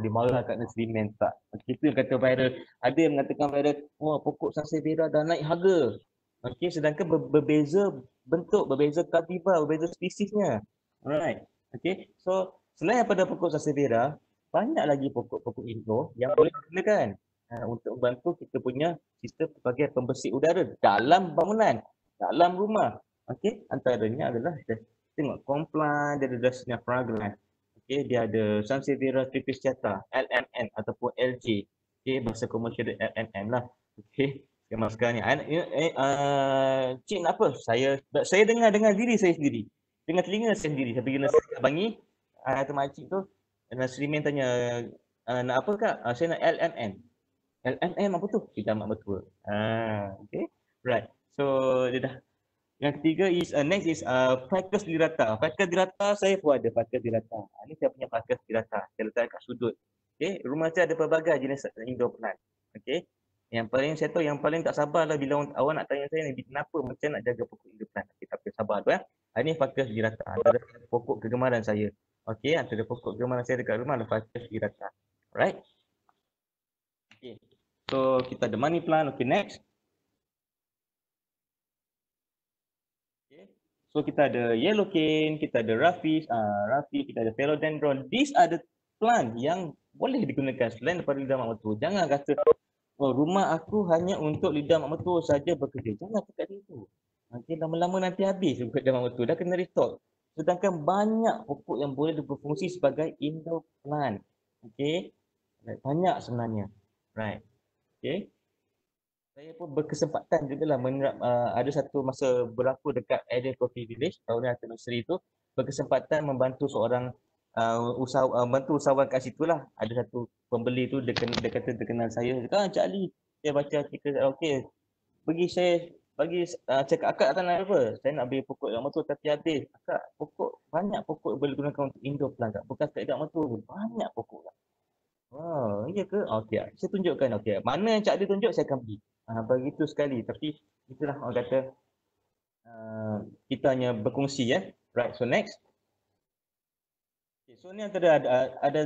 dia marah kat nurseryman tak. Okey, itu yang kata viral. Ada yang mengatakan viral, pokok Sansevieria dah naik harga. Okey, sedangkan berbeza bentuk, berbeza cultivar, berbeza spesiesnya. Alright. Okey. So, selain daripada pokok Sansevieria, banyak lagi pokok-pokok Indo yang boleh digunakan untuk membantu kita punya sistem sebagai pembersih udara dalam bangunan, dalam rumah. Okey, antaranya adalah tengok Complan, dia ada Dracena fragrans. Okey, dia ada Sansevieria trifasciata, LMN ataupun LJ. Okey, bahasa komersial dia LMN lah. Okey, sekarang ni. Cik nak apa? Saya dengar diri saya sendiri. Dengan telinga saya sendiri. Saya pergi nursery kat Bangi. Kata makcik tu, nurseryman tanya, nak apa kak? Saya nak LMN. LMN apa tu? Lidah mak mertua. Okay. Right. So, dia dah. Yang ketiga is, next is Ficus lirata. Ficus lirata, saya pun ada Ficus lirata. Ini saya punya Ficus lirata. Saya letak kat sudut. Okay. Rumah saya ada pelbagai jenis indoor plant. Okay. Yang paling saya tahu, yang paling tak sabar lah bila awak nak tanya saya ni, kenapa macam nak jaga pokok indoor plant. Okay, tapi sabar tu ya. Ini Ficus lirata, antara pokok kegemaran saya. Okey, antara pokok kegemaran saya dekat rumah adalah Ficus lirata. Alright. Okay. So, kita ada money plant. Okay, next. Okay. So, kita ada yellow cane, kita ada rafis, kita ada philodendron. These are the plant yang boleh digunakan selain daripada lidah mak mertua. Jangan kata, rumah aku hanya untuk lidah mak mertua saja bekerja. Jangan cakap itu. Nanti lama-lama nanti habis lidah mak mertua. Dah kena restock. Sedangkan banyak pokok yang boleh berfungsi sebagai indoor plant. Okey. Banyak sebenarnya. Right. Okey. Saya pun berkesempatan jugalah menerap, ada satu masa berlaku dekat Eden Coffee Village, tahun ni nursery tu, berkesempatan membantu seorang bantu usahawan kat situ lah. Ada satu pembeli tu, dia kata dia kenal saya. Dia kata, Cik Ali, dia baca artikel, okey, cakap akak tak nak apa? Saya nak beli pokok yang mertua tapi habis. Akak, banyak pokok boleh gunakan untuk indoor plant kak. Bukan sekat mertua pun, banyak pokok kak. Iya ke? Okey, saya tunjukkan. Okey, mana yang Cik Ali tunjuk, saya akan beli. Begitu sekali. Tapi itulah orang kata, kita hanya berkongsi ya. Right, so next. Okay, so ni antara ada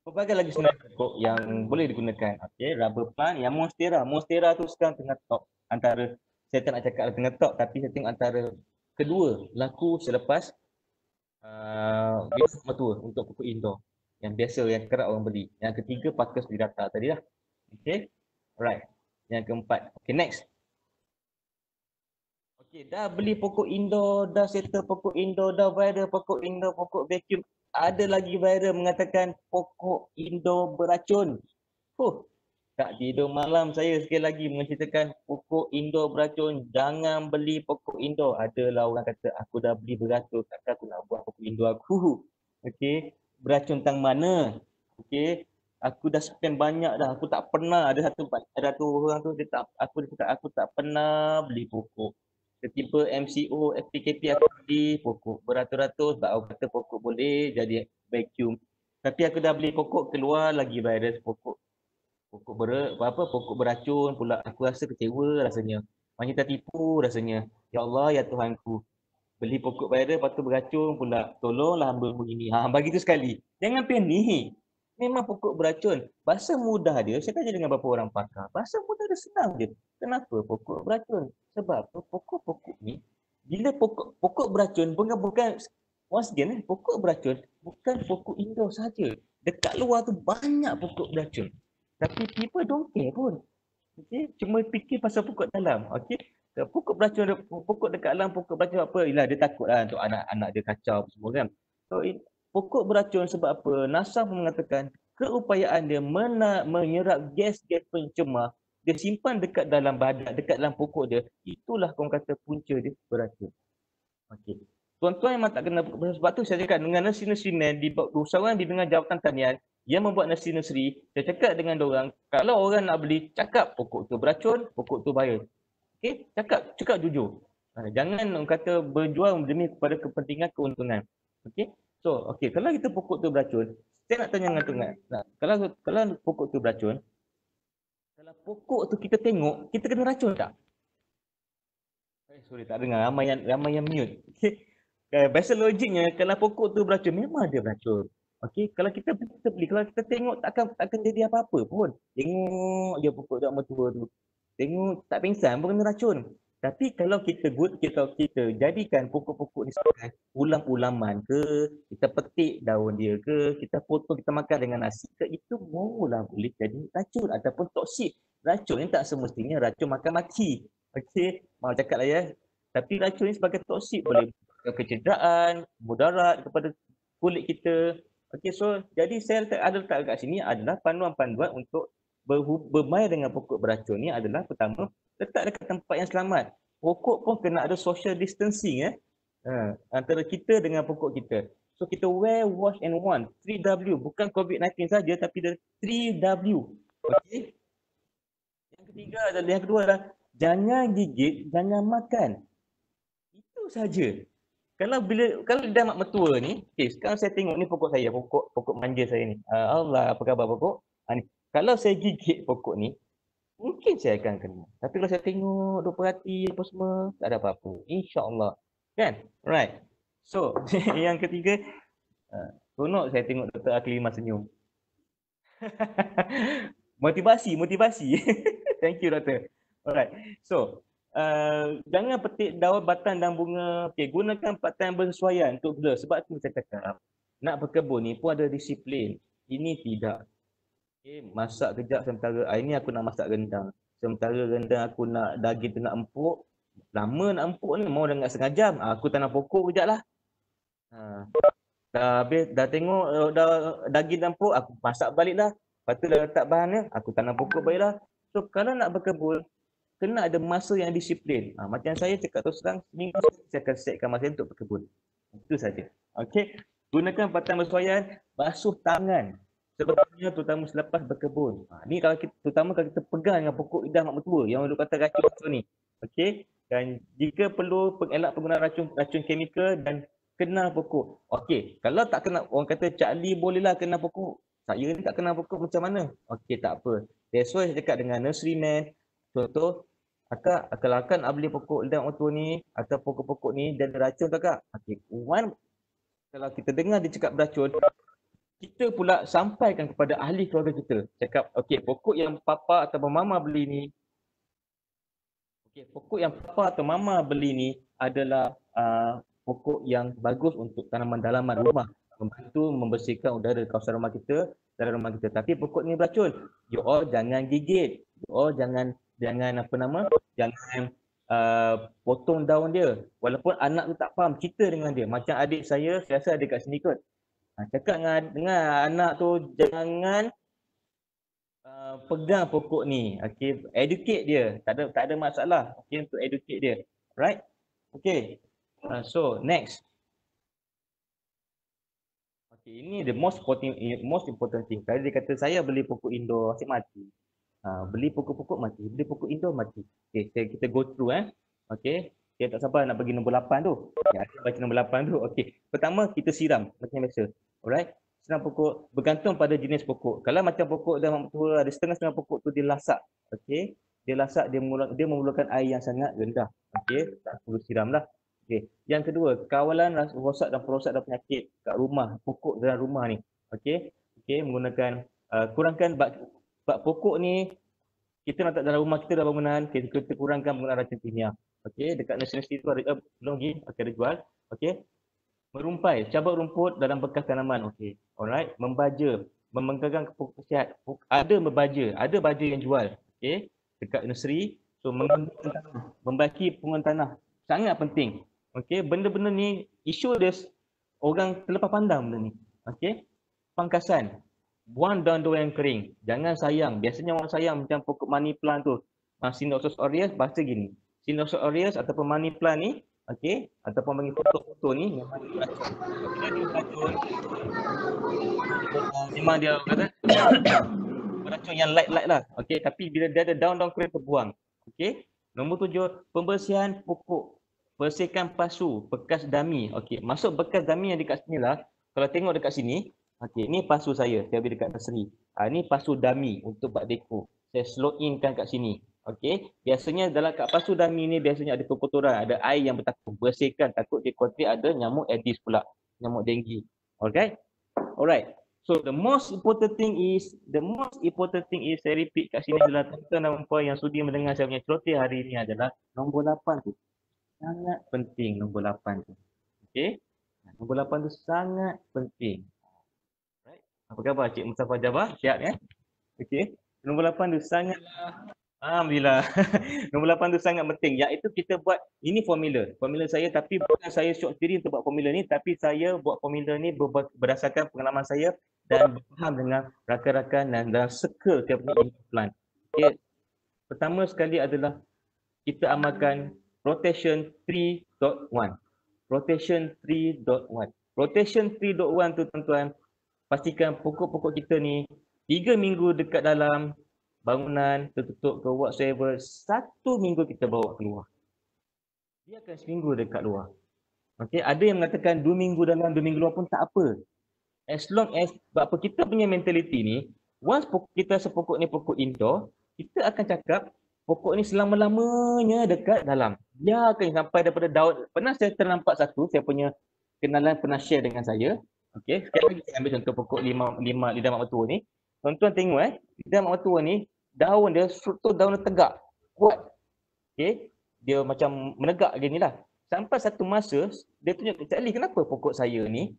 berbagai lagi sebenarnya pokok yang boleh digunakan. Okey, rubber plant, yang monstera. Monstera tu sekarang tengah top. Antara, saya tak nak cakap tengah top, tapi saya tengok antara kedua laku selepas lidah mertua untuk pokok indoor. Yang biasa, yang kerap orang beli. Yang ketiga, Ficus lirata tadi lah. Okay. Alright. Yang keempat. Okay, next. Okay, dah beli pokok indoor, dah settle pokok indoor, dah viral pokok indoor, pokok vacuum. Ada lagi viral mengatakan pokok indoor beracun. Tak tidur malam saya sekali lagi menceritakan pokok indoor beracun. Jangan beli pokok indoor. Adalah orang kata, aku dah beli beratus, takkan aku nak buat pokok indoor aku. Okay. Beracun tang mana? Okey, aku dah spend banyak dah. Aku tak pernah, ada satu orang tu dia tak, aku tak pernah beli pokok. Tiba-tiba MCO, FPKP aku beli pokok beratus-ratus, aku kata pokok boleh jadi vacuum. Tapi aku dah beli pokok, keluar lagi virus pokok beracun pula. Aku rasa kecewa rasanya. Macam tertipu rasanya. Ya Allah, ya Tuhanku. Beli pokok viral, lepas tu beracun pula. Tolonglah hamba-mu ini. Begitu sekali. Jangan panik. Memang pokok beracun. Bahasa mudah dia, saya tanya dengan beberapa orang pakar. Bahasa mudah dia senang je. Kenapa pokok beracun? Sebab pokok-pokok ni, bila pokok beracun, bukan once again, pokok beracun bukan pokok indoor saja. Dekat luar tu banyak pokok beracun. Tapi people don't care pun. Okay? Cuma fikir pasal pokok dalam. Okay? Pokok beracun, pokok dekat dalam pokok beracun apa? Ialah dia takut lah untuk anak-anak dia kacau semua kan. So pokok beracun sebab apa? NASA pun mengatakan keupayaan dia menyerap gas-gas pencemar, dia simpan dekat dalam badan, dekat dalam pokok dia, itulah orang kata punca dia beracun. Okey. Tuan-tuan memang tak kena, sebab tu saya cakap dengan nursery-nursery di usahawan di dengan Jabatan Tanian yang membuat nursery-nursery, saya cakap dengan diorang, kalau orang nak beli, cakap pokok tu beracun, pokok tu bahaya. Okey, cakap jujur. Jangan orang kata berjual demi kepada kepentingan keuntungan. Okey. So, okey, kalau kita pokok tu beracun, saya nak tanya dengan tuan. Kalau pokok tu beracun, kalau pokok tu kita tengok, kita kena racun tak? Sorry, tak dengar. Ramai yang mute. Okay. Biasa logiknya, kalau pokok tu beracun, memang dia beracun. Okey, kalau kita beli, kalau kita tengok takkan jadi apa-apa pun. Tengok je pokok dak mertua tu. Tengok tak pingsan pun kena racun. Tapi kalau kita jadikan pokok-pokok ni sebagai ulam-ulaman ke, kita petik daun dia ke, kita potong kita makan dengan nasi ke, itu barulah boleh jadi racun ataupun toksik. Racun ni tak semestinya racun makan mati. Okey, mau cakap lah ya. Tapi racun ni sebagai toksik boleh kecederaan, mudarat kepada kulit kita. Okey, so jadi saya ada letak kat sini adalah panduan-panduan untuk bermain dengan pokok beracun ni adalah pertama, letak dekat tempat yang selamat. Pokok pun kena ada social distancing antara kita dengan pokok kita. So kita wear, wash and want. 3W, bukan COVID-19 saja tapi ada 3W. Okey. Yang kedua adalah jangan gigit, jangan makan. Itu saja. Kalau dah mak mertua ni, sekarang saya tengok ni pokok saya, pokok manja saya ni. Allah, apa khabar pokok? Ni. Kalau saya gigit pokok ni, mungkin saya akan kena. Tapi kalau saya tengok, duk perhati apa semua, tak ada apa-apa. InsyaAllah. Kan? Right. So, yang ketiga, seronok saya tengok Dr. Akhlima senyum. motivasi. Thank you, Doktor. Alright. So, jangan petik daun, batang dan bunga. Okay, gunakan pakaian bersesuaian untuk blur. Sebab tu saya cakap, nak berkebun ni pun ada disiplin. Ini tidak. Okay, masak kejap sementara, hari ni aku nak masak rendang. Sementara rendang aku nak daging tu nak empuk. Lama nak empuk ni, mau dah setengah jam. Aku tanam pokok kejap lah. Dah habis, dah tengok dah daging dah empuk, aku masak balik lah. Lepas tu dah letak bahan ni, aku tanam pokok balik lah. So kalau nak berkebun, kena ada masa yang disiplin. Macam saya cakap terus terang, seminggu saya akan setkan masa untuk berkebun. Itu saja. Okey. Gunakan pakaian bersesuaian, basuh tangan. Sebetulnya terutama selepas berkebun. Ni kalau kita, terutama kalau kita pegang dengan pokok lidah mak mertua yang duk kata racun ni. Okey. Dan jika perlu elak penggunaan racun kimia dan kenal pokok. Okey. Kalau tak kenal, orang kata Cak Lee bolehlah kenal pokok. Saya ni tak kenal pokok macam mana? Okey, tak apa. That's why saya cakap dengan nurseryman. Contoh, Akak nak beli pokok lidah mak mertua ni atau pokok-pokok ni dan racun tak kak? Okey. Kalau kita dengar dia cakap beracun, kita pula sampaikan kepada ahli keluarga kita. Cakap, okey, pokok yang papa atau mama beli ni, adalah pokok yang bagus untuk tanaman dalaman rumah. Membantu membersihkan udara kawasan rumah kita, dalam rumah kita. Tapi pokok ni beracun. You all jangan gigit. You all jangan potong daun dia. Walaupun anak tu tak faham, cerita dengan dia. Macam adik saya rasa adik kat sini kot. Cakap dengan anak tu jangan pegang pokok ni. Okey, educate dia. Tak ada masalah. Okey, untuk educate dia. Right? Okey. So next. Okey, ini the most important thing. Kalau dia kata saya beli pokok indoor asyik mati. Beli pokok-pokok mati, beli pokok indoor mati. Okey, kita go through Okey. Kita tak sabar nak bagi nombor 8 tu. Ya, baca nombor 8 tu. Okey. Pertama kita siram macam biasa. Alright. Siram pokok bergantung pada jenis pokok. Kalau macam pokok dah tua, ada setengah-setengah pokok tu dia lasak. Okey. Dia lasak, dia memerlukan air yang sangat rendah. Okey, tak perlu siramlah. Okey. Yang kedua, kawalan rosak dan perosak dan penyakit kat rumah, pokok dalam rumah ni. Okey. Okey, menggunakan kurangkan bak pokok ni kita nak letak dalam rumah kita dalam bangunan, kita kurangkan penggunaan racun kimia. Okey, dekat national tu ada belum lagi, ada jual. Okey. Merumpai, cabut rumput dalam bekas tanaman. Okey. Alright, membaja, memenggagang pokok sihat. Ada membaja, ada baja yang jual. Okey, dekat nursery. So membaki penggunaan tanah sangat penting. Okey, benda-benda ni isu dia orang terlepas pandang benda ni. Okey. Pangkasan. Buang daun-daun yang kering. Jangan sayang. Biasanya orang sayang macam pokok money plant tu. Cynopsis aureus bahasa gini. Cynopsis aureus ataupun money plant ni, okey, ataupun bagi foto-foto ni memang dia beracun. Bila dia beracun, memang dia kata beracun yang light-light lah. Okey, tapi bila dia ada daun-daun kering terbuang. Okey. Nombor 7, pembersihan pokok. Bersihkan pasu, bekas dami. Okey, masuk bekas dami yang dekat sini lah. Kalau tengok dekat sini, okey, ni pasu saya ambil dekat nursery. Ni pasu dami untuk buat deko. Saya slow in kan kat sini. Okey, biasanya dalam kat pasu dami ni biasanya ada kotoran, ada air yang bertakung. Bersihkan, takut dia kontak ada nyamuk Aedes pula, nyamuk denggi. Alright? Alright. So the most important thing is saya repeat kat sini adalah tuan-tuan dan puan yang sudi mendengar saya punya celoteh hari ini adalah nombor 8 tu. Sangat penting nombor 8 tu. Okey? Nombor 8 tu sangat penting. Apa khabar Cik Mustafa Jabbar? Sihat ya? Okey. Nombor 8 tu sangat alhamdulillah. Nombor 8 tu sangat penting iaitu kita buat ini formula. Formula saya tapi bukan saya syok sendiri untuk buat formula ni tapi saya buat formula ni berdasarkan pengalaman saya dan berfaham dengan rakan-rakan dan dalam circle company implant. Okey. Pertama sekali adalah kita amalkan rotation 3.1. Rotation 3.1. Rotation 3.1 tu tuan-tuan, pastikan pokok-pokok kita ni 3 minggu dekat dalam bangunan, tertutup ke whatsoever, 1 minggu kita bawa keluar. Dia akan seminggu dekat luar. Okey, ada yang mengatakan 2 minggu dalam, 2 minggu luar pun tak apa. As long as, sebab apa kita punya mentality ni, once kita sepokok ni pokok indoor, kita akan cakap pokok ni selama-lamanya dekat dalam. Biarkan sampai daripada daun. Pernah saya ternampak satu, saya punya kenalan pernah share dengan saya. Okey, sekali lagi saya ambil contoh pokok lidah mak mertua ni. Tuan-tuan tengok lidah mak mertua ni, daun dia struktur daun dia tegak, kuat. Okey, dia macam menegak gini lah. Sampai satu masa dia tunjuk, "Cik Ali, kenapa pokok saya ni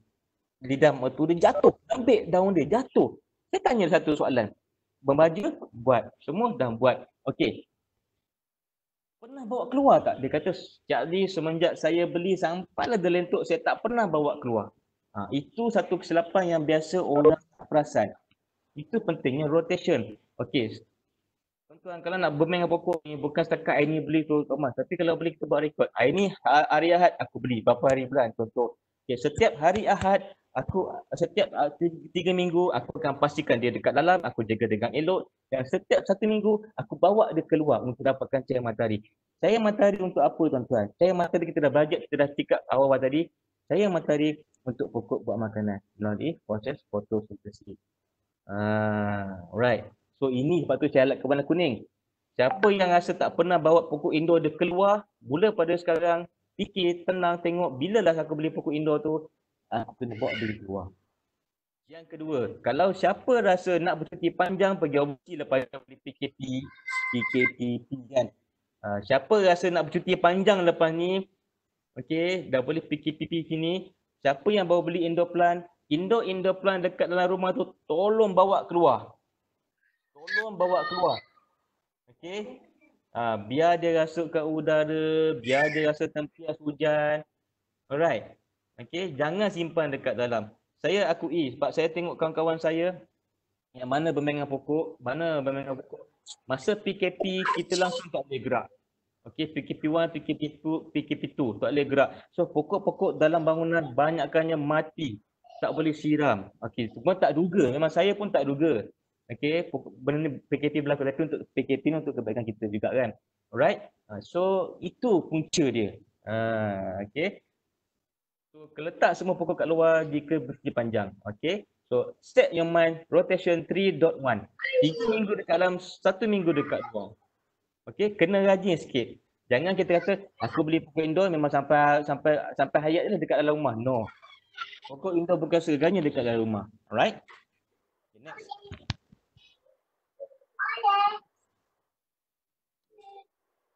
lidah mak mertua dia jatuh, ambil daun dia jatuh?" Saya tanya satu soalan. Membaja buat, semua dah buat. Okey. Pernah bawa keluar tak? Dia kata, "Cik Ali, semenjak saya beli sampailah dia lentuk, saya tak pernah bawa keluar." Itu satu kesilapan yang biasa orang tak perasan. Itu pentingnya rotation. Okey. Tuan-tuan, kalau nak bermain dengan pokok ni, bukan setakat hari ni beli tu emas. Tapi kalau beli kita buat rekod. Hari ni hari Ahad aku beli. Berapa hari bulan contoh. Okay, setiap hari Ahad, setiap 3 minggu, aku akan pastikan dia dekat dalam. Aku jaga dengan elok. Dan setiap 1 minggu, aku bawa dia keluar untuk dapatkan cahaya matahari. Cahaya matahari untuk apa tuan-tuan? Cahaya matahari kita dah belajar, kita dah cakap awal tadi. Cahaya matahari untuk pokok buat makanan melalui proses fotosintesis. Alright. So ini sebab tu saya alat ke warna kuning. Siapa yang rasa tak pernah bawa pokok indoor dia keluar, mula pada sekarang fikir tenang tengok bilalah aku beli pokok indoor tu, aku kena bawa dia keluar. Yang kedua, kalau siapa rasa nak bercuti panjang pergi overseas lepas beli PKP kan. Siapa rasa nak bercuti panjang lepas ni, okey, dah boleh PKP sini. Siapa yang baru beli indoor plant dekat dalam rumah tu, tolong bawa keluar. Okey. Biar dia rasuk kat udara, biar dia rasa tempias hujan. Alright. Okey, jangan simpan dekat dalam. Saya akui sebab saya tengok kawan-kawan saya yang mana bermain dengan pokok, masa PKP kita langsung tak boleh gerak. Okey, PKP1, PKP2 tak boleh gerak. So pokok-pokok dalam bangunan banyakkannya mati. Tak boleh siram. Okey, semua tak duga. Memang saya pun tak duga. Okey, benda ni PKP berlaku tapi untuk PKP ni untuk kebaikan kita juga kan. Alright. So itu punca dia. Okey. So keletak semua pokok kat luar jika bercuti panjang. Okey. So set your mind rotation 3.1. 3 minggu dekat dalam, 1 minggu dekat luar. Okey, kena rajin sikit. Jangan kita kata aku beli pokok indoor memang sampai hayat je dekat dalam rumah. No. Pokok indoor bukan segalanya dekat dalam rumah. Alright. Okay, next.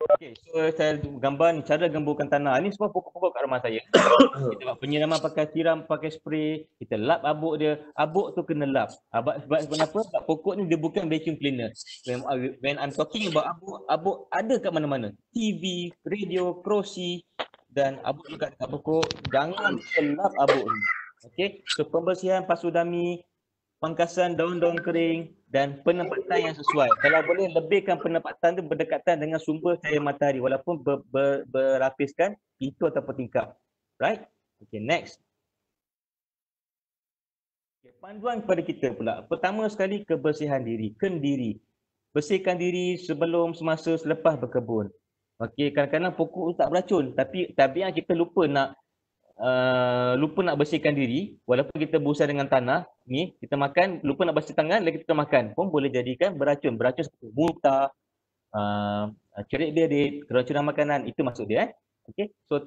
Okay, so saya gambar ni cara gemburkan tanah. Ini semua pokok-pokok kat rumah saya. Kita buat penyiraman pakai siram, pakai spray. Kita lap abuk dia. Abuk tu kena lap. Sebab kenapa? Sebab pokok ni dia bukan vacuum cleaner. When I'm talking about abuk ada kat mana-mana. TV, radio, kerusi dan abuk dekat pokok. Jangan lap abuk ni. Okey, so pembersihan pasu dami, pangkasan daun-daun kering dan penempatan yang sesuai. Kalau boleh lebihkan penempatan tu berdekatan dengan sumber cahaya matahari walaupun berapiskan pintu ataupun tingkap. Right? Okay, next. Okay, panduan kepada kita pula. Pertama sekali kebersihan diri, kendiri. Bersihkan diri sebelum, semasa, selepas berkebun. Okey, kadang-kadang pokok tu tak beracun tapi tabiat kita lupa nak bersihkan diri walaupun kita berusaha dengan tanah ni, kita makan lupa nak bersih tangan lagi kita makan pun boleh jadikan beracun seperti muntah, cerit berit, keracunan makanan, itu maksud dia. Okey, so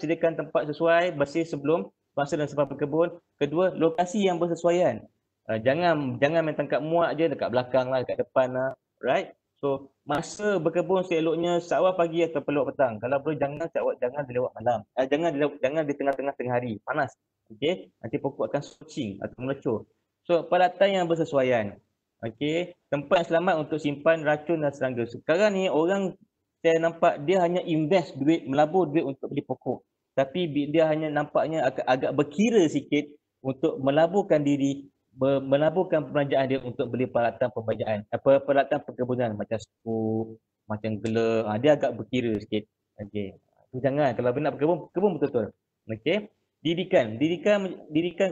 sediakan tempat sesuai, bersih sebelum, masa dan selepas berkebun. Kedua, lokasi yang bersesuaian. Jangan main tangkap muak je dekat belakang lah, dekat depan lah, right? So masa berkebun seeloknya awal pagi atau peluk petang. Kalau boleh jangan dilewat malam. Jangan di tengah-tengah hari, panas. Okey, nanti pokok akan scorching atau melecur. So peralatan yang bersesuaian. Okey, tempat yang selamat untuk simpan racun dan serangga. Sekarang ni orang saya nampak dia hanya invest duit, melabur duit untuk beli pokok. Tapi dia hanya nampaknya agak berkira sikit untuk melaburkan diri, melaburkan perbelanjaan dia untuk beli peralatan peralatan perkebunan macam skop, macam gelar. Dia agak berkira sikit. Okey. Jangan, kalau nak berkebun betul-betul. Okey. Didikan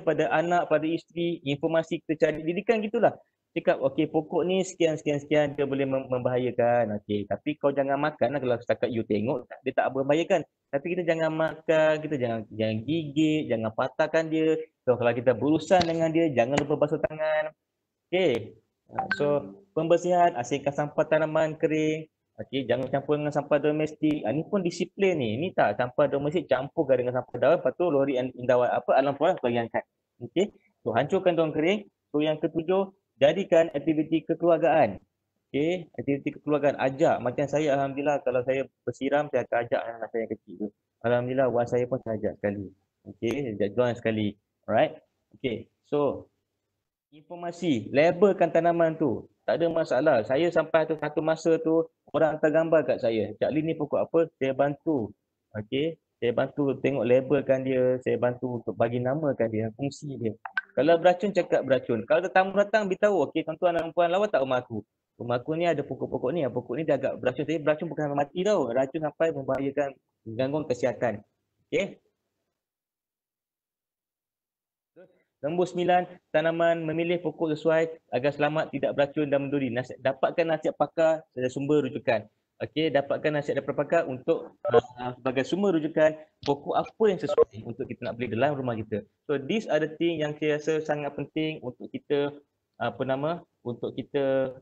kepada anak, pada isteri, informasi kita cari, didikan gitulah. Cakap okey pokok ni sekian dia boleh membahayakan. Okey, tapi kau jangan makan lah kalau setakat you tengok dia tak membahayakan. Tapi kita jangan makan, kita jangan gigit, jangan patahkan dia. So kalau kita berurusan dengan dia jangan lupa basuh tangan. Okey. So pembersihan, asingkan sampah tanaman kering. Okey, jangan campur dengan sampah domestik. Ni pun disiplin ni. Ni tak sampah domestik campur dengan sampah daun, lepas tu lori alam puas bagi angkat. Okey. So hancurkan daun kering. So yang ketujuh, jadikan aktiviti kekeluargaan. Okey, aktiviti kekeluargaan, ajak. Macam saya alhamdulillah kalau saya bersiram saya akan ajak anak saya yang kecil tu. Alhamdulillah wan saya pun saya ajak sekali. Okey, ajak join sekali. Alright. Okey. So informasi, labelkan tanaman tu. Tak ada masalah. Saya sampai satu masa tu orang hantar gambar kat saya. Cak Lin ni pokok apa? Saya bantu. Okey, saya bantu tengok labelkan dia, saya bantu untuk bagi namakan dia, fungsi dia. Kalau beracun cakap beracun. Kalau tetamu datang beritahu, okey tuan-tuan dan puan, lawan tak rumah aku? Rumah aku ni ada pokok-pokok ni, pokok ni dia agak beracun. Tapi beracun bukan sampai mati tau. Racun sampai membahayakan gangguan kesihatan. Okey. Nombor 9, tanaman memilih pokok sesuai agar selamat, tidak beracun dan menduri. Dapatkan nasihat pakar sebagai sumber rujukan. Okey, dapatkan nasihat daripada pakar untuk sebagai sumber rujukan pokok apa yang sesuai untuk kita nak beli dalam rumah kita. So these are the thing yang saya rasa sangat penting untuk kita untuk kita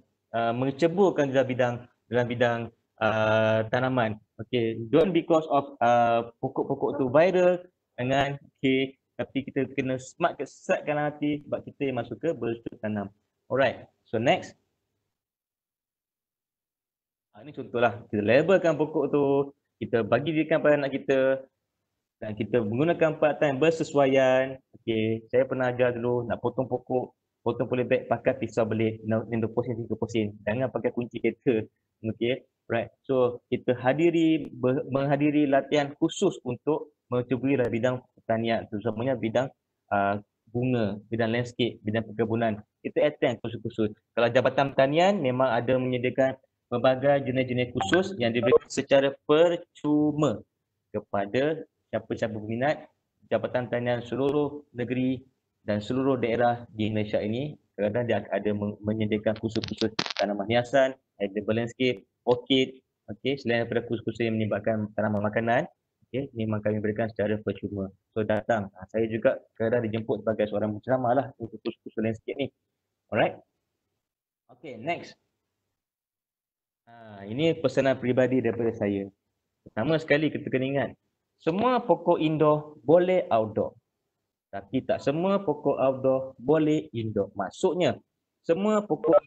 menceburkan dalam bidang tanaman. Okey, don't because of pokok-pokok tu viral dengan tapi kita kena setkan hati sebab kita yang masuk ke bercocok tanam. Alright, so next. Ini contohlah, kita labelkan pokok tu, kita bagi dirikan pada anak kita dan kita menggunakan peralatan yang bersesuaian. Okey, saya pernah ajar dulu nak potong pokok, potong polybag pakai pisau belit 2 sen 3 sen. Jangan pakai kunci kereta. Okey, right. So kita menghadiri latihan khusus untuk mencuburi bidang pertanian, terutamanya bidang bunga, bidang landscape, bidang perkebunan. Kita attend khusus-khusus. Kalau Jabatan Pertanian memang ada menyediakan pelbagai jenis-jenis khusus yang diberikan secara percuma kepada siapa-siapa berminat. Jabatan Pertanian seluruh negeri dan seluruh daerah di Malaysia ini kadang dia ada menyediakan khusus-khusus tanaman hiasan, edible landscape, orchid. Okey, selain daripada khusus-khusus yang menyebabkan tanaman makanan, okey, memang kami berikan secara percuma. So datang. Saya juga kadang dijemput sebagai seorang penceramah lah untuk khusus-khusus landscape ni. Alright. Okey, next. Ini pesanan peribadi daripada saya. Pertama sekali kita kena ingat, semua pokok indoor boleh outdoor. Tapi tak semua pokok outdoor boleh indoor. Maksudnya, semua pokok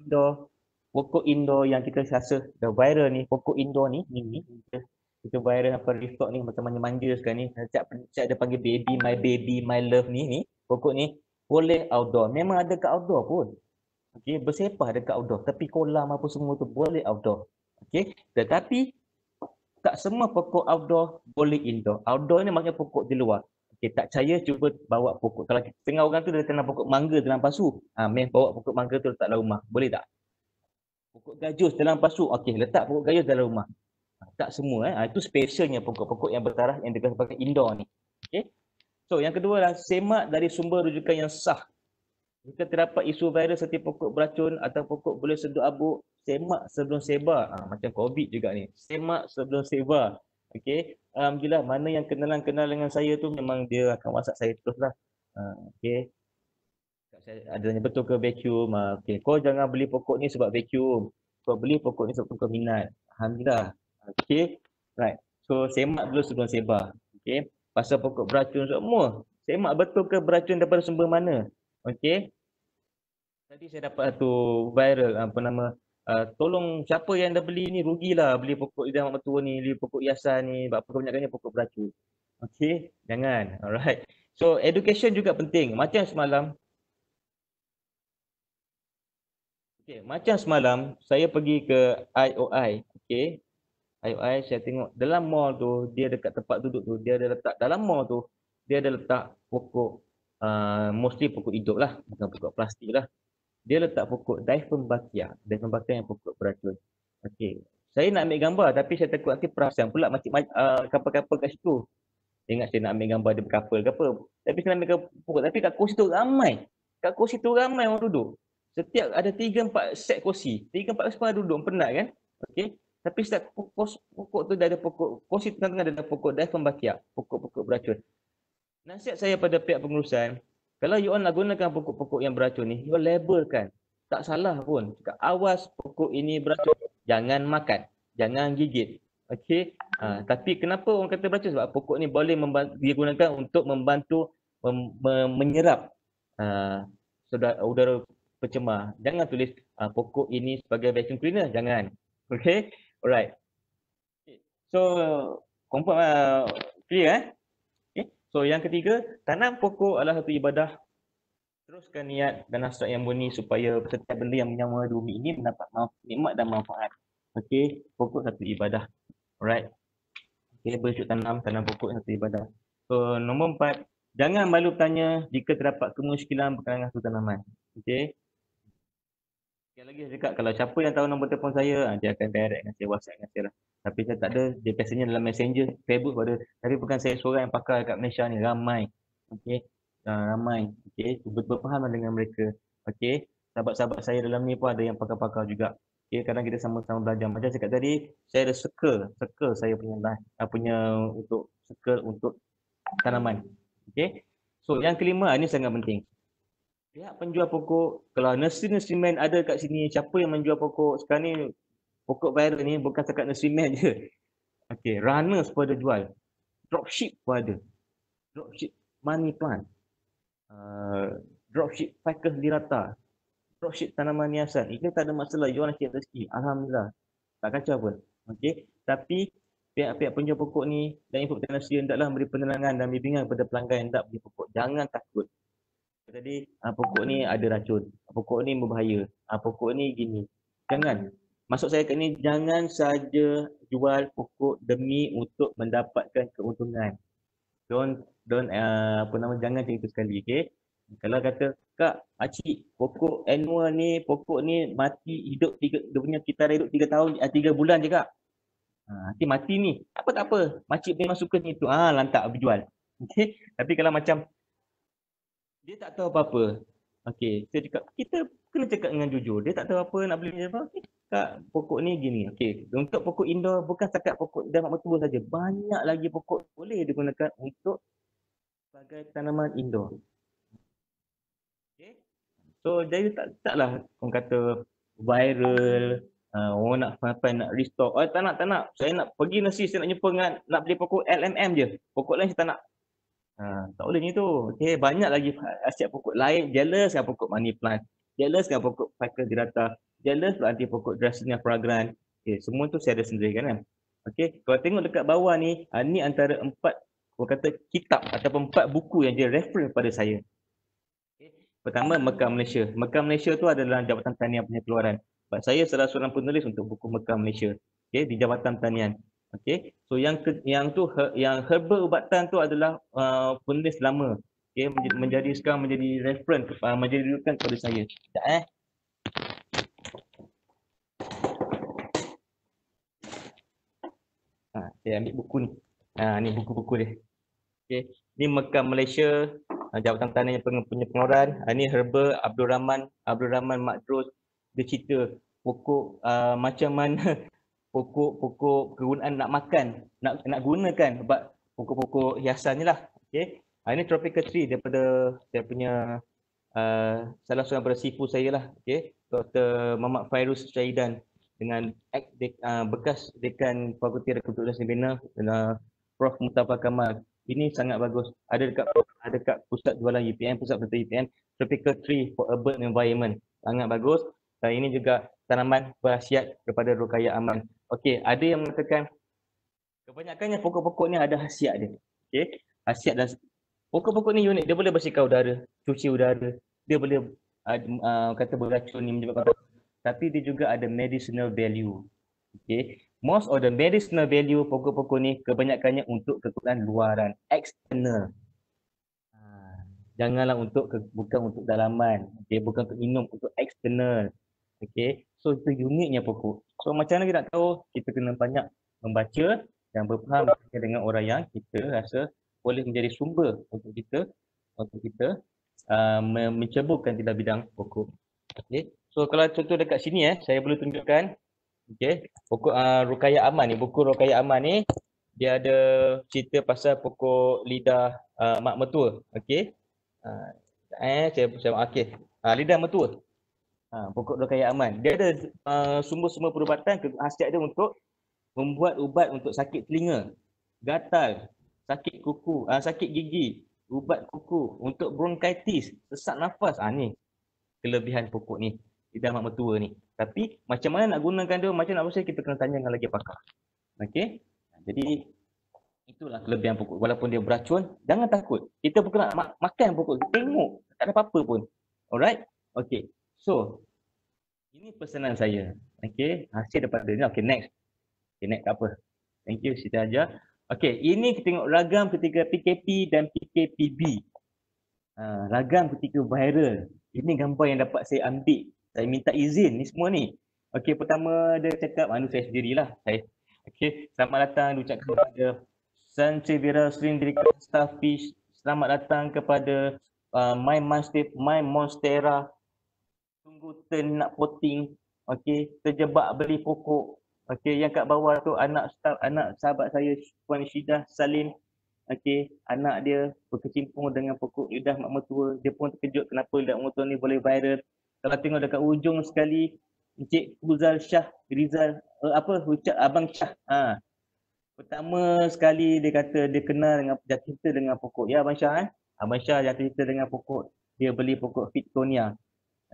indoor yang kita rasa dah viral ni, pokok indoor ni kita viral apa restock ni macam manja-manja sekarang ni. Cak dia panggil baby, my love ni, pokok ni boleh outdoor. Memang ada kat outdoor pun. Okey, bersepah dekat outdoor. Tapi kolam apa semua tu boleh outdoor. Okey, tetapi tak semua pokok outdoor boleh indoor. Outdoor ni maksudnya pokok di luar. Okay, tak percaya cuba bawa pokok. Kalau setengah orang tu dia tanam pokok mangga dalam pasu. Main bawa pokok mangga tu letak dalam rumah. Boleh tak? Pokok gajus dalam pasu. Okey, letak pokok gajus dalam rumah. Tak semua. Itu specialnya pokok-pokok yang bertaraf yang digunakan sebagai indoor ni. Okey. So, yang kedua adalah semak dari sumber rujukan yang sah. Jika terdapat isu virus seperti pokok beracun atau pokok boleh sedut abuk, semak sebelum sebar. Macam COVID juga ni. Semak sebelum sebar. Okey. Alhamdulillah, mana yang kenal dengan saya tu memang dia akan WhatsApp saya terus lah. Okey. Adanya betul ke vacuum? Okey, kau jangan beli pokok ni sebab vacuum. Kau beli pokok ni sebab kau minat. Alhamdulillah. Okey. Right. So semak dulu sebelum sebar. Okey. Pasal pokok beracun semua. Semak betul ke beracun daripada sumber mana? Okey. Tadi saya dapat satu viral tolong siapa yang dah beli ni rugilah beli pokok lidah mak mertua ni, beli pokok hiasan ni, sebab kebanyakannya pokok beracun. Okey, jangan. Alright. So education juga penting. Macam semalam macam semalam saya pergi ke IOI, okey. IOI saya tengok dalam mall tu, dia dekat tempat duduk tu, dia ada letak dalam mall tu, dia ada letak pokok mostly pokok hidup lah, bukan pokok plastik lah. Dia letak pokok Dieffenbachia yang pokok beracun. Okey. Saya nak ambil gambar tapi saya takut nanti perasan pula kapal-kapal kat situ. Ingat saya nak ambil gambar dia berkapal ke apa. Tapi saya nak ambil pokok, tapi kat kursi tu ramai. Kat kursi tu ramai orang duduk. Setiap ada 3-4 set kursi. 3-4 orang duduk, penat kan? Okey. Tapi setiap pokok tu dah ada pokok, kursi tengah-tengah ada pokok Dieffenbachia, pokok-pokok beracun. Nasihat saya pada pihak pengurusan, kalau you all nak gunakan pokok-pokok yang beracun ni, you all labelkan. Tak salah pun. Cakap, awas pokok ini beracun, jangan makan, jangan gigit. Okey. Tapi kenapa orang kata beracun? Sebab pokok ni boleh digunakan untuk membantu menyerap udara pencemar. Jangan tulis pokok ini sebagai vacuum cleaner, jangan. Okey. Alright. So confirm clear Okay. So yang ketiga, tanam pokok adalah satu ibadah. Teruskan niat dan hasrat yang murni supaya setiap benda yang menyawa di bumi ini mendapat nikmat dan manfaat. Okey, pokok satu ibadah. Alright. Okey, bercocok tanam pokok satu ibadah. So nombor 4, jangan malu tanya jika terdapat kemusykilan berkenaan satu tanaman. Okey. Sekali lagi saya cakap, kalau siapa yang tahu nombor telefon saya, dia akan direct dengan saya, WhatsApp dengan saya lah. Tapi saya tak ada, dia biasanya dalam Messenger, Facebook ada. Tapi bukan saya seorang yang pakar kat Malaysia ni, ramai. Okey, ramai. Okey, berfaham dengan mereka. Okey, sahabat-sahabat saya dalam ni pun ada yang pakar-pakar juga. Okey, kadang kita sama-sama belajar. Macam saya cakap tadi, saya ada circle saya punya untuk circle untuk tanaman. Okey, so yang kelima, ini sangat penting. Pihak penjual pokok, kalau nursery man ada kat sini, siapa yang menjual pokok sekarang ni, pokok viral ni bukan setakat nursery man je. Okey, runners pun ada jual. Dropship pun ada. Dropship money plant. Dropship ficus lirata. Dropship tanaman hiasan. Itu tak ada masalah, you orang cari rezeki. Alhamdulillah. Tak kacau pun. Okey, tapi pihak-pihak penjual pokok ni dan info nursery hendaklah memberi penerangan dan bimbingan kepada pelanggan yang hendak beli pokok. Jangan takut. Tadi pokok ni ada racun, pokok ni berbahaya, pokok ni gini. Jangan. Maksud saya kat ni, jangan saja jual pokok demi untuk mendapatkan keuntungan. Jangan macam itu sekali, okey. Kalau kata, Kak, Pakcik, pokok annual ni, pokok ni mati hidup dia punya kita hidup 3 tahun, 3 bulan je, Kak. Nanti mati ni. Tak apa. Makcik memang suka ni tu. Lantak berjual. Okey. Tapi kalau macam dia tak tahu apa-apa. Okey, saya cakap, kita kena cakap dengan jujur. Dia tak tahu apa nak beli apa. Okay. Kak, pokok ni gini. Okey, untuk pokok indoor bukan setakat pokok dan mak mertua saja. Banyak lagi pokok boleh digunakan untuk sebagai tanaman indoor. Okey. So, jadi taklah orang kata viral, orang nak nak restock. Tak nak. Saya nak pergi nasi, saya nak jumpa dengan nak beli pokok LMM je. Pokok lain saya tak nak. Tak boleh ni tu. Okey, banyak lagi asyik pokok lain. Jealous dengan pokok money plant. Jealous dengan pokok ficus lirata. Jealous pula anti pokok Dracaena fragrans. Okey, semua tu saya ada sendiri kan. Okey, kalau tengok dekat bawah ni, ni antara 4 orang kata kitab ataupun 4 buku yang dia refer kepada saya. Okay. Pertama, Mekah Malaysia. Mekah Malaysia tu adalah Jabatan Tanian punya keluaran. Sebab saya salah seorang penulis untuk buku Mekah Malaysia. Okey, di Jabatan Tanian. Okey. So yang herbal ubatan tu adalah penulis lama. Okey, menjadi sekarang menjadi reference menjadi rujukan kepada saya. Sekejap saya ambil buku ni. Ni buku-buku dia. Okey. Ni Mekah Malaysia, Jabatan Tanah punya pengeluaran. Ni Herbal Abdul Rahman Makdrus. Dia cerita pokok macam mana pokok kegunaan nak makan, nak gunakan sebab pokok-pokok hiasan ni lah. Okey. Ini tropical tree daripada saya punya salah seorang daripada sifu saya lah. Okey. Dr. Muhammad Fairuz Syahidan dengan bekas dekan Fakulti Rekulturasi Bina Prof Mustafa Kamal. Ini sangat bagus. Ada dekat pusat jualan UPM, pusat penelitian UPM, Tropical Tree for Urban Environment. Sangat bagus. Dan ini juga tanaman berkhasiat daripada Rukaya Aman. Okey, ada yang mengatakan kebanyakannya pokok-pokok ni ada khasiat dia. Okey, khasiat dan pokok-pokok ni unik. Dia boleh bersihkan udara, cuci udara. Dia boleh kata beracun ni menyebabkan, tapi dia juga ada medicinal value. Okey, most of the medicinal value pokok-pokok ni kebanyakannya untuk kegunaan luaran, eksternal. Janganlah bukan untuk dalaman. Okey, bukan untuk minum, untuk eksternal. Okey, so itu uniknya pokok. So macam mana kita nak tahu? Kita kena banyak membaca dan berfaham dengan orang yang kita rasa boleh menjadi sumber untuk kita menceburkan dalam bidang pokok. Okey, so kalau contoh dekat sini saya boleh tunjukkan. Okey, pokok Rukaya Aman ni, buku Rukaya Aman ni dia ada cerita pasal pokok lidah mak mertua. Okey. Lidah mertua. Pokok Rukaya Aman. Dia ada sumber-sumber perubatan, khasiat dia untuk membuat ubat untuk sakit telinga, gatal, sakit kuku, sakit gigi, ubat kuku, untuk bronkitis, sesak nafas. Ni kelebihan pokok ni, lidah mak mertua ni. Tapi macam mana nak gunakan dia, macam nak proses, kita kena tanya dengan lagi pakar. Okey. Jadi itulah kelebihan pokok. Walaupun dia beracun, jangan takut. Kita bukan nak makan pokok, tengok, tak ada apa-apa pun. Alright? Okey. So, ini pesanan saya. Okey, hasil daripada ni. Okey, next. Okey, next tak apa. Thank you, Siti Hajar. Okey, ini kita tengok ragam ketika PKP dan PKPB. Ragam ketika viral. Ini gambar yang dapat saya ambil. Saya minta izin ni semua ni. Okey, pertama dia cakap, saya sendirilah. Okey, selamat datang diucapkan kepada Sansevieria Cylindrical Starfish. Selamat datang kepada My Monstera. Tunggu turn nak potting. Okey, terjebak beli pokok. Okey, yang kat bawah tu anak sahabat saya Puan Syidah Salim. Okey, anak dia berkecimpung dengan pokok lidah mak mertua. Dia pun terkejut kenapa lidah mak mertua ni boleh viral. Kalau tengok dekat ujung sekali, Encik Huzal Shah Rizal, Abang Shah. Pertama sekali dia kata dia kenal dengan cerita dengan pokok. Ya Abang Shah Abang Shah yang cerita dengan pokok. Dia beli pokok Fittonia.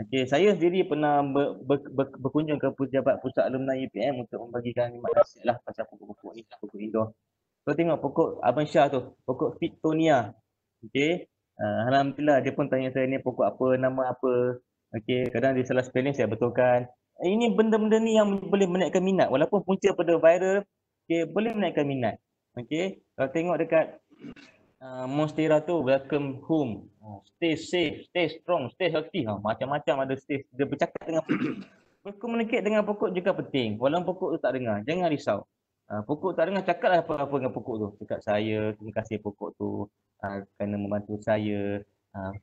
Okey, saya sendiri pernah berkunjung ke pejabat pusat alumni UPM untuk membagikan maklumat lah pasal pokok-pokok ni, pokok indoor. So tengok pokok Abang Shah tu, pokok Fittonia. Okey. Alhamdulillah dia pun tanya saya ni pokok apa, nama apa. Okey, kadang dia salah spelling saya betulkan. Ini benda-benda ni yang boleh menaikkan minat walaupun punca pada viral, okey, boleh menaikkan minat. Okey, kalau tengok dekat Monstera tu, welcome home. Stay safe, stay strong, stay healthy. Macam-macam ada stay. Dia bercakap dengan pokok. Berkomunikasi dengan pokok juga penting. Walaupun pokok tu tak dengar, jangan risau. Pokok tak dengar, cakaplah apa-apa dengan pokok tu. Cakap saya, terima kasih pokok tu kerana membantu saya.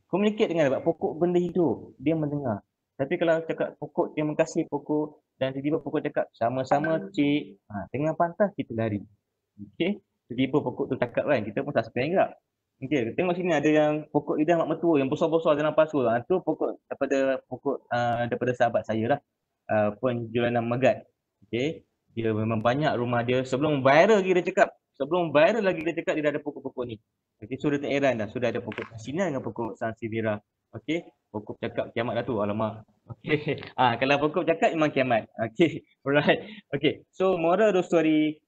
Komunikasi dengan dia. Pokok benda hidup, dia mendengar. Tapi kalau cakap pokok, terima kasih pokok, dan tiba-tiba pokok cakap, sama-sama cik, tengah pantas kita lari. Okey. Tiba-tiba pokok tu cakap kan, kita pun suspend juga. Okey, tengok sini ada yang pokok lidah mak mertua yang besar-besar dalam pasu. Tu pokok daripada sahabat saya lah. Puan Juliana Megat. Okey. Dia memang banyak rumah dia. Sebelum viral lagi dia cakap. Dia ada pokok-pokok ni. Okey, sudah tak heran dah. Sudah ada pokok Sina dengan pokok Sansevieria. Okey. Pokok cakap kiamat dah tu. Alamak. Okey. Kalau pokok cakap memang kiamat. Okey. Alright. Okey. So moral of the story,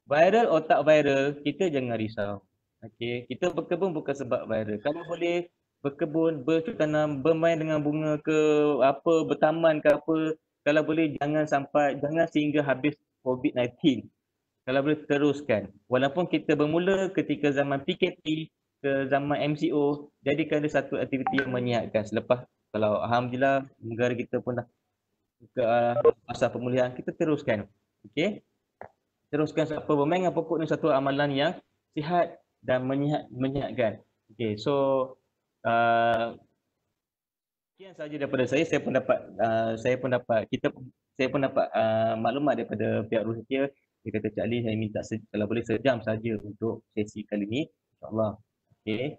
viral atau tak viral, kita jangan risau. Okey, kita berkebun bukan sebab viral. Kalau boleh berkebun, bercocok tanam, bermain dengan bunga ke apa, bertaman ke apa, kalau boleh jangan sehingga habis COVID-19. Kalau boleh teruskan. Walaupun kita bermula ketika zaman PKP ke zaman MCO, jadikan dia satu aktiviti yang menyihatkan. Selepas kalau alhamdulillah negara kita pun dah ke masa pemulihan, kita teruskan. Okey. Teruskan apa bermain dengan pokok ni satu amalan yang sihat dan menyihatkan. Okey. So sekian saja daripada saya. Saya pun dapat maklumat daripada pihak Rusia. Dia kata, Cik Ali, saya minta kalau boleh sejam saja untuk sesi kali ni. InsyaAllah. Okey.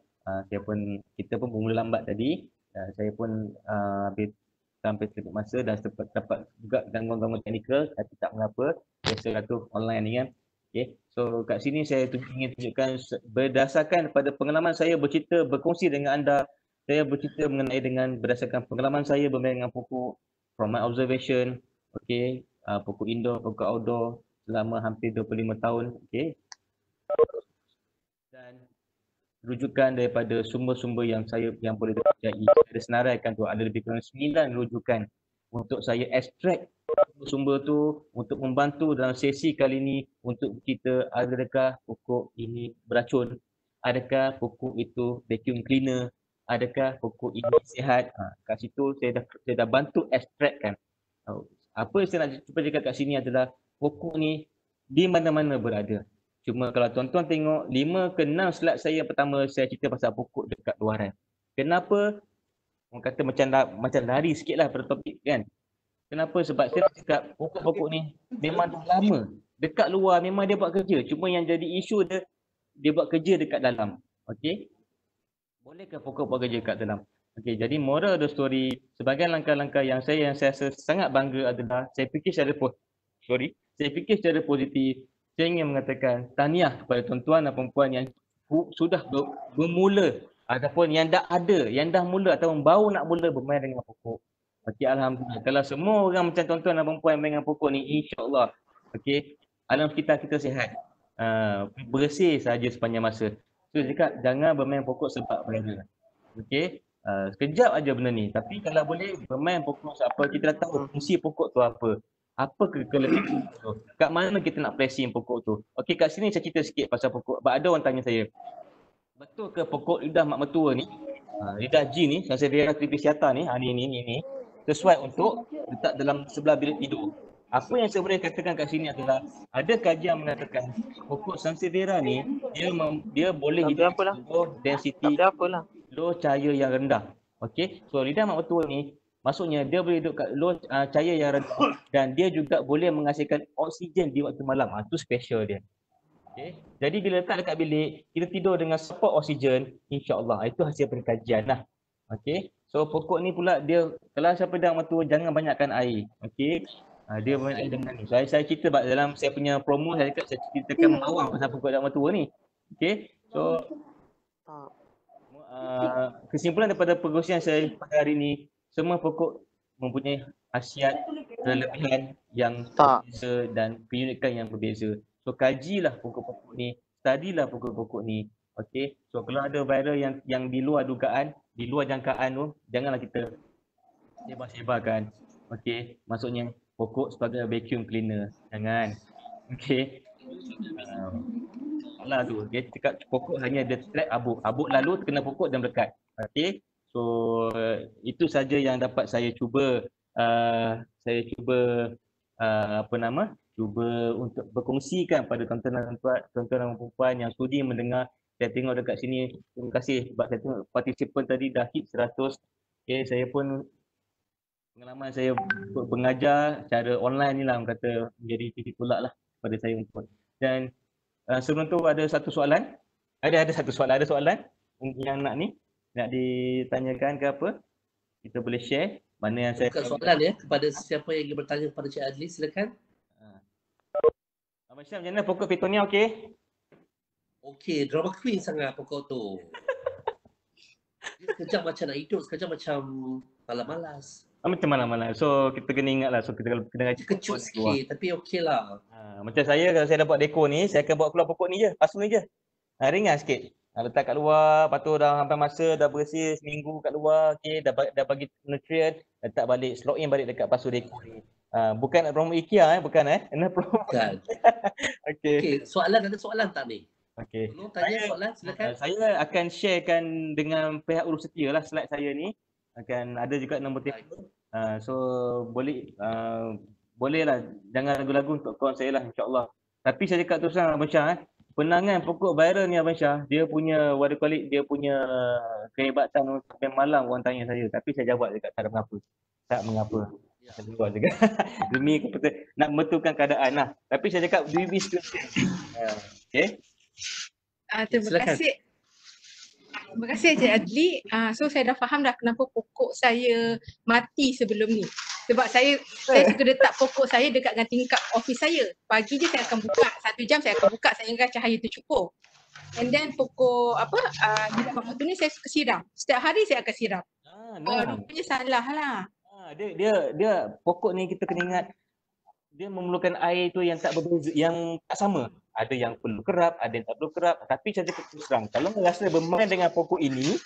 Kita pun bermula lambat tadi. Saya pun habis sampai sedikit masa dan sempat dapat juga gangguan-gangguan teknikal, tapi tak mengapa. Biasalah tu online ni kan. Okay. So kat sini saya ingin tunjukkan berdasarkan pada pengalaman saya bercerita, berkongsi dengan anda. Saya bercerita mengenai dengan berdasarkan pengalaman saya bermain dengan pokok from my observation, okay, pokok indoor, pokok outdoor selama hampir 25 tahun, okay. Dan rujukan daripada sumber-sumber yang boleh terjadi. Ada senaraikan tu, ada lebih kurang 9 rujukan untuk saya extract sumber tu untuk membantu dalam sesi kali ini untuk kita, adakah pokok ini beracun, adakah pokok itu vacuum cleaner, adakah pokok ini sihat. Kat situ saya dah bantu extract kan. Apa yang saya nak cuba cakap kat sini adalah pokok ni di mana-mana berada. Cuma kalau tuan-tuan tengok 5 ke 6 slide saya yang pertama, saya cerita pasal pokok dekat luaran. Kenapa? Orang kata macam lari sikit lah pada topik kan. Kenapa? Sebab saya cakap pokok-pokok ni memang dah lama. Dekat luar memang dia buat kerja. Cuma yang jadi isu dia buat kerja dekat dalam. Okey? Bolehkah pokok buat kerja dekat dalam? Okey, jadi moral the story, sebagai langkah-langkah yang saya rasa sangat bangga adalah saya fikir secara positif. Saya ingin mengatakan tahniah kepada tuan-tuan dan puan-puan yang sudah bermula ataupun yang dah ada, yang dah mula ataupun baru nak mula bermain dengan pokok. Okey, alhamdulillah. Kalau semua orang macam tuan-tuan dan puan-puan yang main dengan pokok ni, insya-Allah, okey, alam sekitar kita sihat. Bersih saja sepanjang masa. So cakap jangan bermain pokok sebab benda. Okey. Sekejap aja benda ni. Tapi kalau boleh bermain pokok apa, kita dah tahu fungsi pokok tu apa. Apa kelebihan tu? Kat mana kita nak placing pokok tu? Okey, kat sini saya cerita sikit pasal pokok. Sebab ada orang tanya saya, betul ke pokok lidah mak mertua ni, lidah G ni, Sansevieria tripiciata ni, ni sesuai untuk letak dalam sebelah bilik tidur? Apa yang saya boleh katakan kat sini adalah ada kajian mengatakan pokok Sansevieria ni dia boleh hidup low density, low cahaya yang rendah. Okey, so lidah mak mertua ni maksudnya dia boleh hidup kat low cahaya yang rendah dan dia juga boleh menghasilkan oksigen di waktu malam. Itu special dia. Okay. Jadi bila letak dekat bilik, kita tidur dengan support oksigen, insya-Allah. Itu hasil perkajian lah. Okey. So pokok ni pula dia, kalau siapa dah mertua, jangan banyakkan air. Okey. Dia banyak dengan ni. Saya cerita dalam saya punya promo, saya ceritakan awal pasal pokok dah mertua ni. Okey. So kesimpulan daripada perkongsian saya pada hari ini, semua pokok mempunyai khasiat, kelebihan yang berbeza dan keunikan yang berbeza. So kajilah pokok-pokok ni, studilah pokok-pokok ni. Okey. So kalau ada viral yang di luar dugaan, di luar jangkaan tu, janganlah kita sebar-sebarkan. Okey. Maksudnya pokok sebagai vacuum cleaner. Jangan. Okey. Salah tu. Dia cakap pokok hanya dia trap habuk. Habuk lalu kena pokok dan melekat. Okey. So itu saja yang dapat saya cuba cuba untuk berkongsikan pada tuan-tuan dan puan yang sudi mendengar. Saya tengok dekat sini, terima kasih sebab saya tengok partisipan tadi dah hit 100. Okay, saya pun pengalaman saya mengajar cara online ni lah, orang kata menjadi titik tolak lah pada saya untuk. Dan sebelum tu ada satu soalan. Ada soalan yang nak ditanyakan ke apa? Kita boleh share. Mana yang saya buka soalan ya kepada siapa yang ingin bertanya kepada Cik Adli, silakan. Abang Syam, macam mana pokok Petonia okey? Okey, drama queen sangat pokok tu. Dia sekejap macam nak hidup, sekejap macam malas-malas. Macam malas-malas. So kita kena ingat lah. So kita kalau kena rajin kecut sikit tapi okey lah. Macam saya, kalau saya dapat dekor ni, saya akan bawa keluar pokok ni je. Pasu ni je. Ringan sikit. Letak kat luar, lepas tu dah sampai masa, dah bersih seminggu kat luar, okey, dah bagi nutrient, letak balik, slot in balik dekat pasu dekor ni. Bukan promo IKEA bukan Ini promo. Bukan. Okey. Okey, ada soalan tak ni? Okey. Tolong tanya soalan, silakan. Saya akan sharekan dengan pihak urus setia lah slide saya ni. Akan ada juga nombor telefon. So bolehlah, jangan ragu-ragu untuk kawan saya lah, insyaAllah. Tapi saya cakap terus terang Abang Syah, penangan pokok viral ni Abang Syah, dia punya dia punya kehebatan sampai malam orang tanya saya. Tapi saya jawab dekat tak ada mengapa. Tak mengapa. Saya jawab juga. Demi nak membetulkan keadaan lah. Tapi saya cakap do be straight. Okay. Terima Silakan. kasih. Terima kasih Encik Adli. So saya dah faham dah kenapa pokok saya mati sebelum ni. Sebab saya suka letak pokok saya dekat dengan tingkap office saya. Pagi je saya akan buka, 1 jam saya akan buka sehingga cahaya tu cukup. And then pokok gila batu ni saya suka siram. Setiap hari saya akan siram. Rupanya salah lah. Dia pokok ni kita kena ingat dia memerlukan air tu yang tak berbeza, yang tak sama. Ada yang perlu kerap, ada yang tak perlu kerap. Tapi saya cakap terus terang, kalau rasa bermain dengan pokok ini,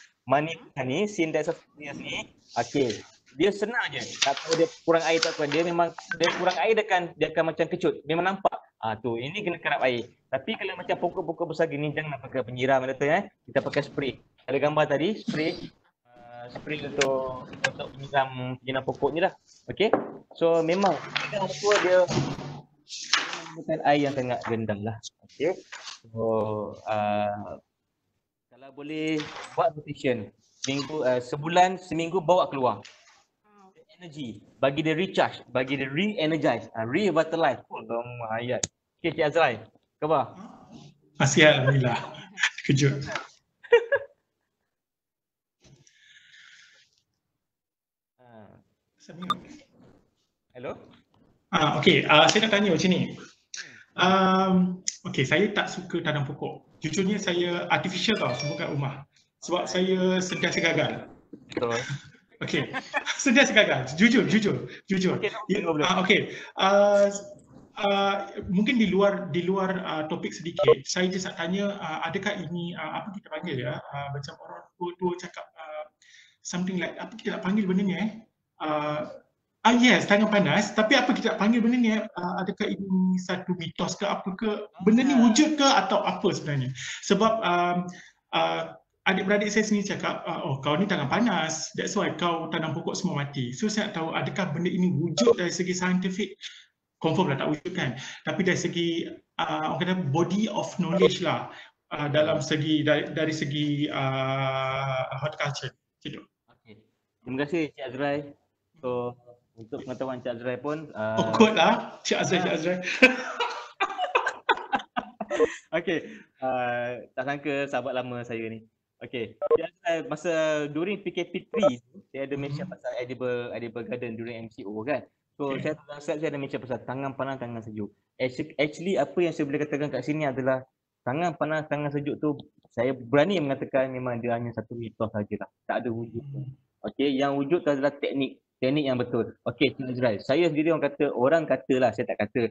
ni, Sindaesophilus ni, okey, dia senang je. Tak tahu dia kurang air tak kurang. Dia memang dia kurang air dia akan macam kecut. Memang nampak. Tu ini kena kerap air. Tapi kalau macam pokok-pokok besar gini jangan pakai penyiram Kita pakai spray. Ada gambar tadi, spray untuk penyiram pokok ni lah. Okey. So memang dia bukan air yang sangat rendah lah. Okey. So kalau boleh buat rotation sebulan seminggu bawa keluar. Energy, bagi dia recharge, bagi dia re-energize, revitalize. Ayat. Okey, Cik Azrai. Khabar? Masih alhamdulillah. Kejut. Hello? Okey, saya nak tanya macam ni. Okey, saya tak suka tanam pokok. Jujurnya saya artificial tau semua kat rumah. Sebab saya sentiasa gagal. Betul. Okey, sentiasa gagal. Jujur. Okey. Mungkin di luar topik sedikit, saya just nak tanya, adakah ini apa kita panggil macam orang tua cakap something like apa kita nak panggil benda ni yes, tangan panas. Tapi apa kita nak panggil benda ni? Adakah ini satu mitos ke apa ke? Benda ni wujud ke atau apa sebenarnya? Sebab adik-beradik saya sendiri cakap, kau ni tangan panas, that's why kau tanam pokok semua mati. So saya nak tahu adakah benda ini wujud dari segi saintifik? Confirm lah tak wujud kan? Tapi dari segi orang kata body of knowledge lah, dalam segi dari segi horticulture. Gitu. Okay. Terima kasih Cik Azrai. So untuk pengetahuan Cik Azrai pun kot lah Cik Azrai. Okey, tak sangka sahabat lama saya ni. Okey, masa during PKP3 saya ada mention pasal edible garden during MCO kan. So saya ada mention pasal tangan panas, tangan sejuk. Actually apa yang saya boleh katakan kat sini adalah tangan panas, tangan sejuk tu saya berani mengatakan memang dia hanya satu mitos sajalah. Tak ada wujud. Okey, yang wujud tu adalah teknik yang betul. Okey, Cik Azrai, saya sendiri orang katalah, saya tak kata.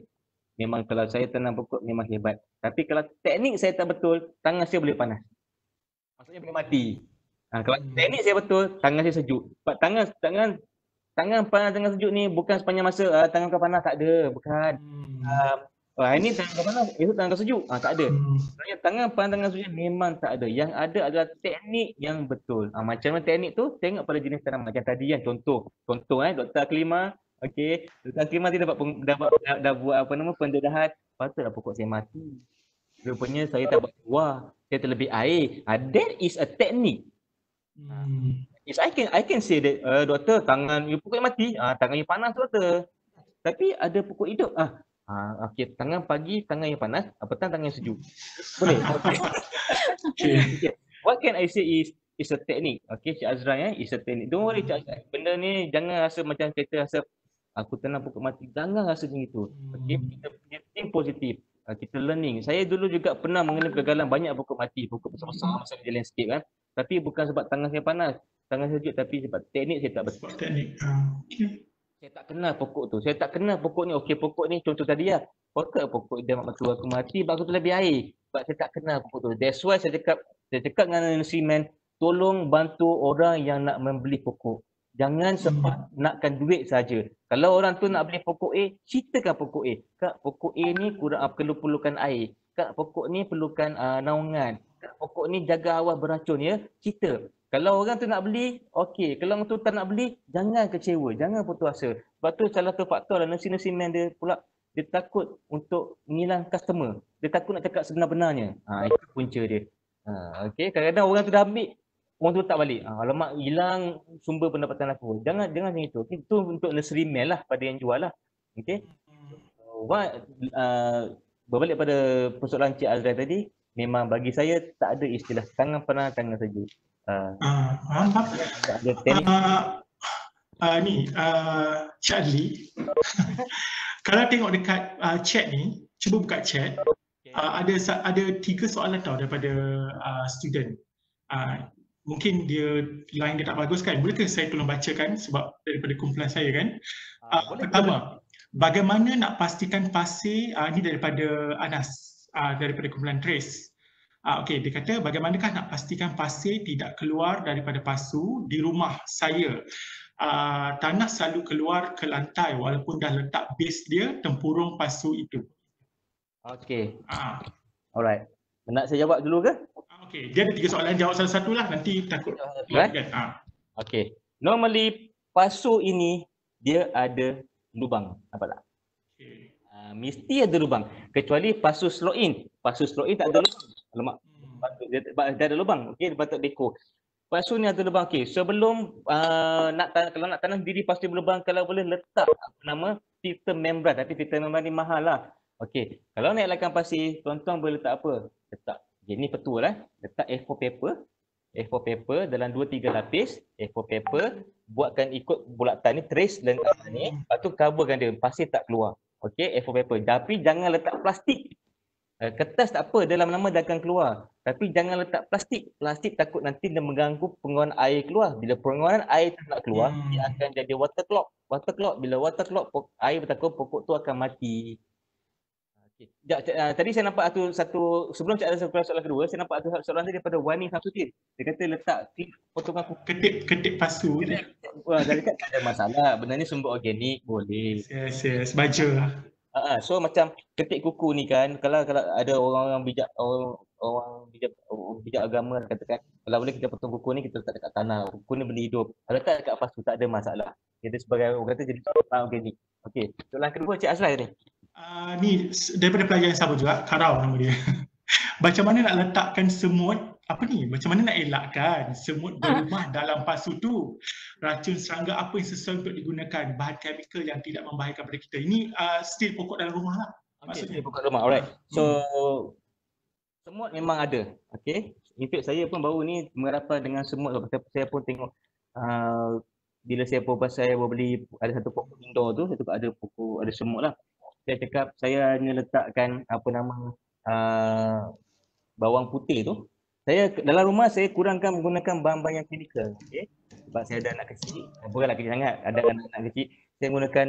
Memang kalau saya tanam pokok memang hebat. Tapi kalau teknik saya tak betul, tangan saya boleh panas. Maksudnya boleh mati. Kalau teknik saya betul, tangan saya sejuk. Tangan panas, tangan sejuk ni bukan sepanjang masa tangan kau panas, tak ada. Bukan. Ini tangan kau panas, esok tangan kau sejuk. Tak ada. Sebenarnya tangan panas, tangan sejuk memang tak ada. Yang ada adalah teknik yang betul. Macam mana teknik tu? Tengok pada jenis tanaman. Macam tadi kan contoh Dr. Aklima. Okey, Dr. Aklima dia dah buat pendedahan. Patutlah pokok saya mati. Rupanya saya tak buat keluar. Saya terlebih air. That is a technique. Yes, I can say that, doktor, tangan you pokok mati, tangan you panas doktor. Tapi ada pokok hidup. Okey, tangan pagi tangan yang panas, petang tangan yang sejuk. Boleh? Okay. What can I say is a technique. Okay, Cik Azrai is a technique. Don't worry Cik Azrai. Benda ni jangan rasa macam kita rasa aku tanam pokok mati. Jangan rasa macam itu. Okay, kita think positif. Kita learning. Saya dulu juga pernah mengalami kegagalan banyak pokok mati, pokok besar-besar masa di landscape kan. Tapi bukan sebab tangan saya panas, tangan sejuk, tapi sebab teknik saya tak betul. Saya tak kenal pokok tu. Saya tak kenal pokok ni. Okey, pokok ni contoh tadi lah. Pokok dia waktu aku mati, sebab aku tu lebih air. Sebab saya tak kenal pokok tu. That's why saya cakap dengan Nurseryman, tolong bantu orang yang nak membeli pokok. Jangan sempat nakkan duit saja. Kalau orang tu nak beli pokok A, ceritakan pokok A. Kak, pokok A ni kurang perlukan air. Kak, pokok ni perlukan naungan. Kak, pokok ni jaga awal beracun ya. Cerita. Kalau orang tu nak beli, okey. Kalau orang tu tak nak beli, jangan kecewa, jangan putus asa. Sebab tu salah satu faktor lah nursing man dia pula, dia takut untuk ngilang customer. Dia takut nak cakap sebenar-benarnya. Itu punca dia. Okey, kadang-kadang orang tu dah ambil, orang tu tak balik. Alamak, hilang sumber pendapatan aku. Jangan macam itu. Itu untuk nursery man lah pada yang jual lah. Okey. Berbalik pada persoalan Cik Azrai tadi, memang bagi saya tak ada istilah tangan panas tangan sejuk. Ada teknik. Cik Adli, kalau tengok dekat chat ni, cuba buka chat. Ada 3 soalan tau daripada student. Mungkin line dia tak bagus kan? Bolehkah saya tolong bacakan sebab daripada kumpulan saya kan? Pertama, bagaimana nak pastikan pasir, ni daripada Anas, daripada kumpulan Trace. Okey, dia kata bagaimanakah nak pastikan pasir tidak keluar daripada pasu di rumah saya. Tanah selalu keluar ke lantai walaupun dah letak base dia tempurung pasu itu. Okey. Alright. Nak saya jawab dulu ke? Okey, dia ada 3 soalan, jawab satu-satu lah, nanti takut. Okey. Normally pasu ini dia ada lubang, nampak tak? Okay. Mesti ada lubang. Kecuali pasu slow in. Pasu slow in tak ada lubang. Alamak. Dia ada lubang. Okey, dia patut beko. Pasu ni ada lubang. Okey, sebelum kalau nak tanam diri pasu berlubang, kalau boleh letak filter membran. Tapi filter membran ni mahal lah. Okey, kalau nak elakkan pasir, tuan-tuan boleh letak apa? Letak. Ini betul lah. Letak A4 paper. A4 paper dalam 2-3 lapis. A4 paper. Buatkan ikut bulatan ni, trace lengkap ni. Lepas tu coverkan dia. Pasir tak keluar. Okey, A4 paper. Tapi jangan letak plastik. Kertas tak apa, dalam lama dia akan keluar. Tapi jangan letak plastik. Plastik takut nanti dia mengganggu pengeluaran air keluar. Bila pengeluaran air tak nak keluar, dia akan jadi water clog. Water clog, bila water clog, air bertakun, pokok tu akan mati. Okay. Tadi saya nampak satu sebelum ada soalan kedua, saya nampak ada soalan daripada Wani Samsudin. Dia kata letak potongan ketip pasu. Dari dekat tak ada masalah. Benda ni sumber organik boleh. Yes, baja. So macam ketik kuku ni kan, kalau ada orang bijak bijak agama katakan, kalau boleh kita potong kuku ni kita letak dekat tanah. Kuku ni benda hidup. Kalau letak dekat pasu tak ada masalah. Jadi sebagai orang kata jadi organik. Okey. Soalan kedua Cik Azrai ni. Ni daripada pelajar yang sama juga, Karau nama dia. Macam mana nak letakkan semut, macam mana nak elakkan semut berumah dalam pasu tu? Racun serangga apa yang sesuai untuk digunakan? Bahan kimia yang tidak membahayakan pada kita. Ini still pokok dalam rumah lah. Maksudnya pokok rumah, alright. So, semut memang ada. Okay. In fact, saya pun baru ni merapat dengan semut. Saya pun tengok bila saya pun pasal beli ada satu pokok indoor tu, ada pokok, ada semut lah. Saya cakap saya hanya letakkan bawang putih tu. Saya dalam rumah saya kurangkan menggunakan bahan-bahan yang kimia. Okey. Sebab saya ada anak kecil. Bukanlah kecil sangat, ada anak kecil. Saya gunakan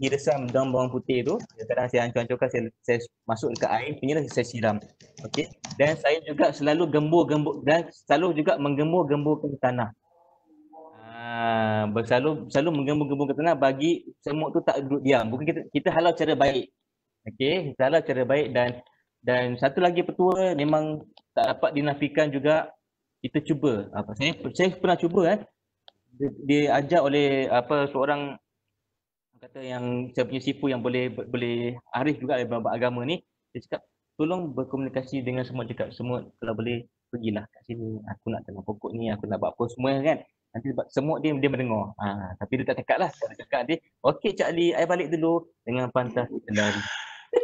hiresam daun bawang putih tu. Kadang-kadang saya hancur-hancurkan, saya masuk dekat air, penyelah saya siram. Okey. Dan saya juga selalu menggembur-gemburkan tanah. Selalu menggembur-gemburkan tanah bagi semut tu tak duduk diam. Bukan kita halau cara baik. Okey, kita halau cara baik dan satu lagi petua memang tak dapat dinafikan juga, kita cuba. Saya pernah cuba diajar oleh seorang kata yang saya punya sifu yang boleh arif juga dalam agama ni. Dia cakap tolong berkomunikasi dengan semut, cakap semut kalau boleh pergilah kat sini, aku nak tanam pokok ni, aku nak buat apa semua kan. Nanti semut dia mendengar. Tapi dia tak cakap lah. Dia cakap dia, okey Cik Ali, I balik dulu dengan pantas kita lari.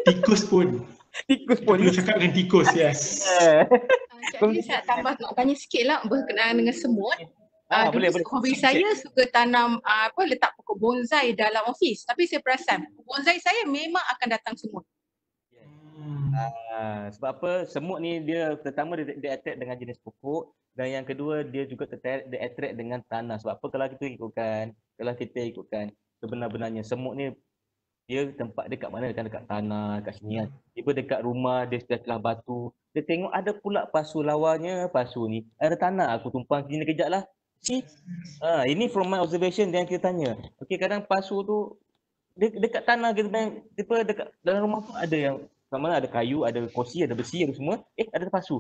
Tikus pun. Dia cakap dengan tikus, yes. Cik Ali, saya nak tanya sikit lah berkenaan dengan semut. Boleh. Hobi saya suka tanam letak pokok bonsai dalam office. Tapi saya perasan bonsai saya memang akan datang semut. Sebab apa, semut ni dia pertama dia attract dengan jenis pokok, dan yang kedua dia juga dia attract dengan tanah. Sebab apa, kalau kita ikutkan sebenar-benarnya semut ni dia tempat dia kat mana, dekat tanah, kat sini kan. Tiba dekat rumah dia setelah batu, dia tengok ada pula pasu lawannya, pasu ni ada tanah, aku tumpang sini kejap lah. See, ini from my observation dan kita tanya. Okey, kadang pasu tu dekat tanah kita dekat dalam rumah tu ada yang sama ada kayu, ada kerusi, ada besi, ada semua. Ada pasu.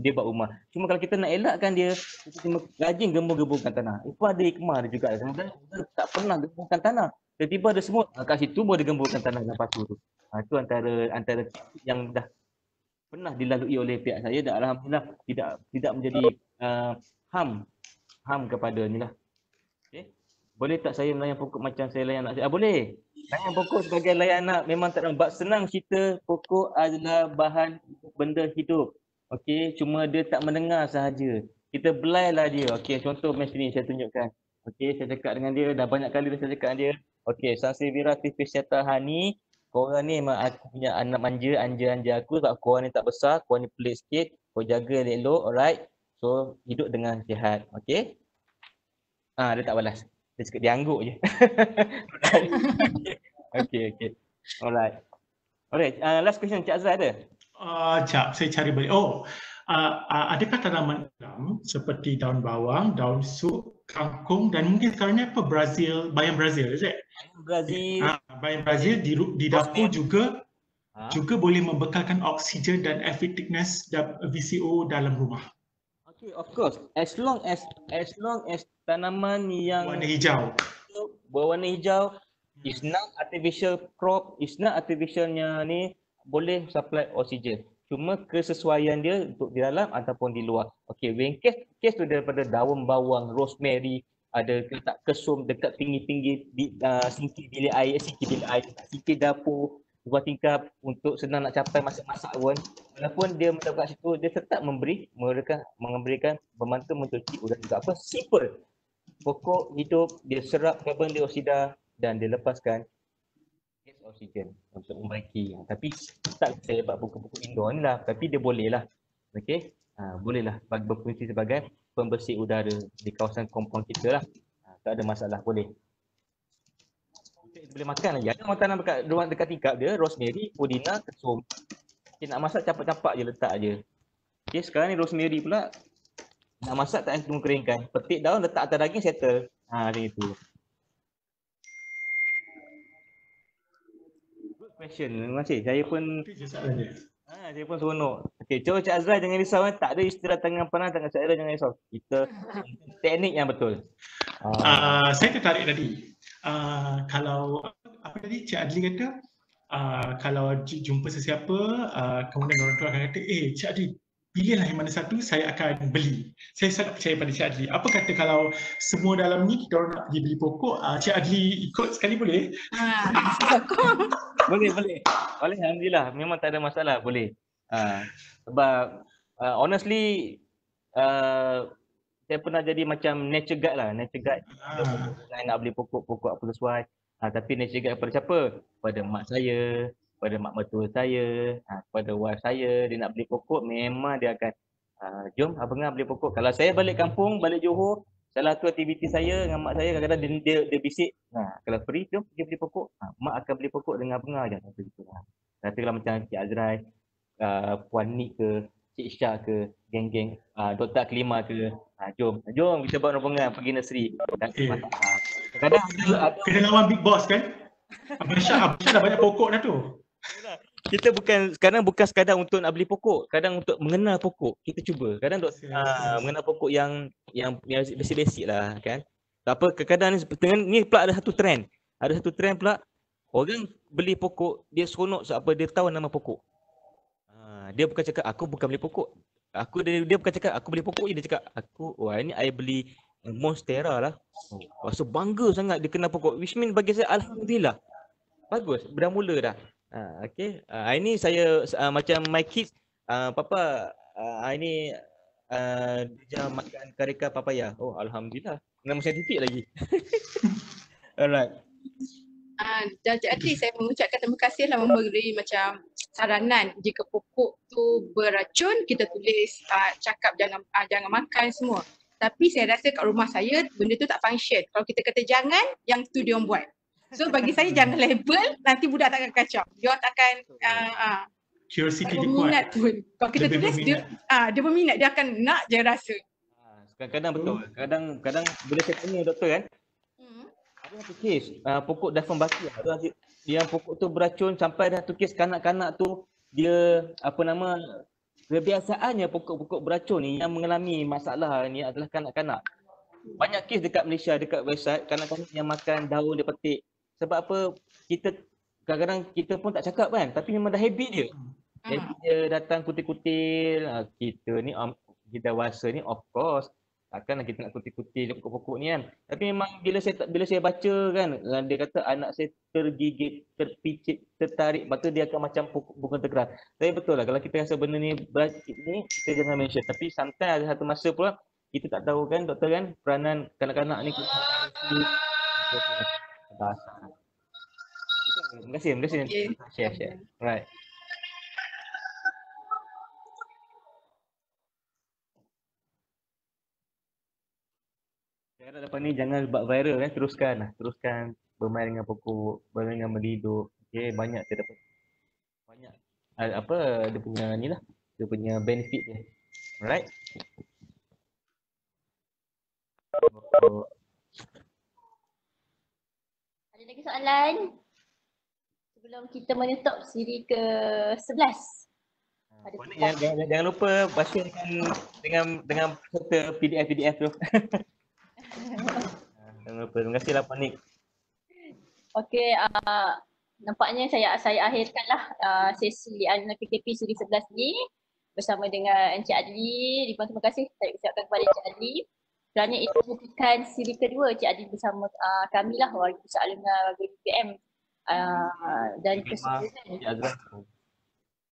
Dia buat rumah. Cuma kalau kita nak elakkan dia, kita cuma rajin gembur-gemburkan tanah. Itu ada hikmah dia juga. Kadang-kadang kita tak pernah gemburkan tanah. Tiba-tiba ada semut kat situ baru dia gemburkan tanah dengan pasu tu. Itu antara yang dah pernah dilalui oleh pihak saya dan alhamdulillah tidak menjadi ham kepada ni lah. Okay. Boleh tak saya melayan pokok macam saya layan anak saya? Boleh. Layan pokok sebagai layan anak memang tak nampak. Senang cerita, pokok adalah bahan benda hidup. Okey, cuma dia tak mendengar sahaja. Kita belailah dia. Okey, contoh macam ni saya tunjukkan. Okey, saya cakap dengan dia, dah banyak kali dah saya cakap dengan dia. Okey, Sansevieria tipiciata Hani, korang ni memang aku punya anak manja, anja aku sebab korang ni tak besar, korang ni pelik sikit, kau jaga elok, alright. So, hidup dengan sihat. Okey? Dia tak balas. Dia cakap dia angguk je. Okay. Alright. Last question, Cik Azra ada? Sekejap, saya cari balik. Adakah tanaman alam seperti daun bawang, daun sup, kangkung dan mungkin sekarang ni apa bayam Brazil, is it? Bayam Brazil di dapur juga boleh membekalkan oksigen dan effectiveness VCO dalam rumah. Okay, of course. As long as tanaman yang berwarna hijau, is not artificial crop, is not artificialnya ni boleh supply oksigen. Cuma kesesuaian dia untuk di dalam ataupun di luar. Okey, when case tu daripada daun bawang, rosemary, ada letak kesum dekat tinggi-tinggi sinki bilik air, sinki dapur, buat tingkap untuk senang nak capai masak-masak pun. Walaupun dia mendapat situ, dia tetap memberikan membantu mencuci udara juga. Apa? Simple. Pokok hidup, dia serap karbon dioksida dan dia lepaskan gas oksigen untuk membaiki. Tapi tak saya buat pokok-pokok indoor ni lah, tapi dia boleh lah. Okey? Boleh lah berfungsi sebagai pembersih udara di kawasan kompon kita lah. Tak ada masalah, boleh. Kita boleh makan lagi. Ada orang tanam dekat tingkap dia, rosemary, pudina, kesum. Okay, nak masak capak-capak je, letak je. Okay, sekarang ni rosemary pula, nak masak tak payah tunggu keringkan. Petik daun, letak atas daging, settle. Macam itu. Good question. Terima kasih. Saya pun seronok. Okay, cuba Cik Azra jangan risau. Tak ada istilah tangan panas, tangan Cik Azra jangan risau. Kita teknik yang betul. Saya tertarik tadi. Kalau apa tadi Cik Adli kata, kalau jumpa sesiapa, kemudian orang tua akan kata, Cik Adli, pilihlah yang mana satu, saya akan beli. Saya sangat percaya pada Cik Adli. Apa kata kalau semua dalam ni kita orang nak pergi beli pokok, Cik Adli ikut sekali boleh? Boleh. Alhamdulillah, memang tak ada masalah, boleh. Sebab honestly, saya pernah jadi macam nature guide lah. Nature guide. Saya nak beli pokok apa sesuai. Tapi nature guide kepada siapa? Pada mak saya, pada mak mertua saya, kepada wife saya. Dia nak beli pokok, memang dia akan jom abang beli pokok. Kalau saya balik kampung, balik Johor, salah satu aktiviti saya dengan mak saya, kadang-kadang dia bisik, kalau free, jom pergi beli pokok. Mak akan beli pokok dengan bunga je. Tapi kalau macam Cik Azrai, Puan Nik ke, Cik Syah ke, geng-geng, Dr. Aklima ke, jom kita buat rombongan pergi nursery. Kadang-kadang kena lawan Big Boss kan? Abang Syah dah banyak pokok dah tu. Kita kadang bukan sekadar untuk nak beli pokok, kadang untuk mengenal pokok. Kita cuba. Kadang untuk mengenal pokok yang basic-basic lah kan. Tak apa, kadang ni pula ada satu trend. Ada satu trend pula, orang beli pokok, dia seronok sebab dia tahu nama pokok. Dia bukan cakap aku bukan beli pokok. Dia bukan cakap aku beli pokok je, dia cakap ini I beli Monstera lah. Rasa bangga sangat dia kenal pokok. Which mean bagi saya alhamdulillah. Bagus, bermula dah. Okay. Ini saya macam my kids, papa ini dia makan karika papaya. Oh alhamdulillah. Nama saintifik lagi. Alright. Cik Adli, saya mengucapkan terima kasih lah memberi macam saranan jika pokok tu beracun, kita tulis cakap jangan makan semua. Tapi saya rasa kat rumah saya benda tu tak function. Kalau kita kata jangan, yang tu dia orang buat. So bagi saya jangan label, nanti budak takkan kacau. Dia takkan curiosity dia berminat pun. Kalau kita tulis dia berminat, dia akan nak je rasa. Kadang-kadang betul. Kadang-kadang bila saya tanya doktor kan, ada satu kes pokok Dafan Baki. Yang pokok tu beracun sampai dah tu kes kanak-kanak tu dia apa nama kebiasaannya pokok-pokok beracun ni yang mengalami masalah ni adalah kanak-kanak. Banyak kes dekat Malaysia, dekat website, kanak-kanak yang makan daun dia petik. Sebab apa, kita kadang-kadang kita pun tak cakap kan, tapi memang dah habit dia. Jadi dia datang kutil-kutil, kita dewasa ni of course takkanlah kita nak kutil-kutil pokok-pokok ni kan. Tapi memang bila saya baca kan, dia kata anak saya tergigit, terpicit, tertarik, lepas tu dia akan macam pokok terkeras. Tapi betul lah kalau kita rasa benda ni kita jangan mention. Tapi sometimes ada satu masa pula kita tak tahu kan doktor kan, peranan kanak-kanak ni kita bahasa. Terima kasih share. Right. Saya harap lepas ni jangan buat viral kan, teruskan bermain dengan pokok, bermain dengan mendiduk. Okey, banyak saya dapat banyak dia punya ni lah, dia punya benefit dia. Alright. Ada lagi soalan? Sebelum kita menutup siri ke-11. Jangan lupa baca dengan serta PDF tu. Jangan lupa. Terima kasihlah Panik. Okey, nampaknya saya akhirkanlah sesi Alumni PKP siri 11 ni bersama dengan Encik Adli. Terima kasih saya ucapkan kepada Encik Adli kerana itu bukan siri kedua Encik Adli bersama kami lah, Warga Pusat Alumni Warga UPM dari persekutuan.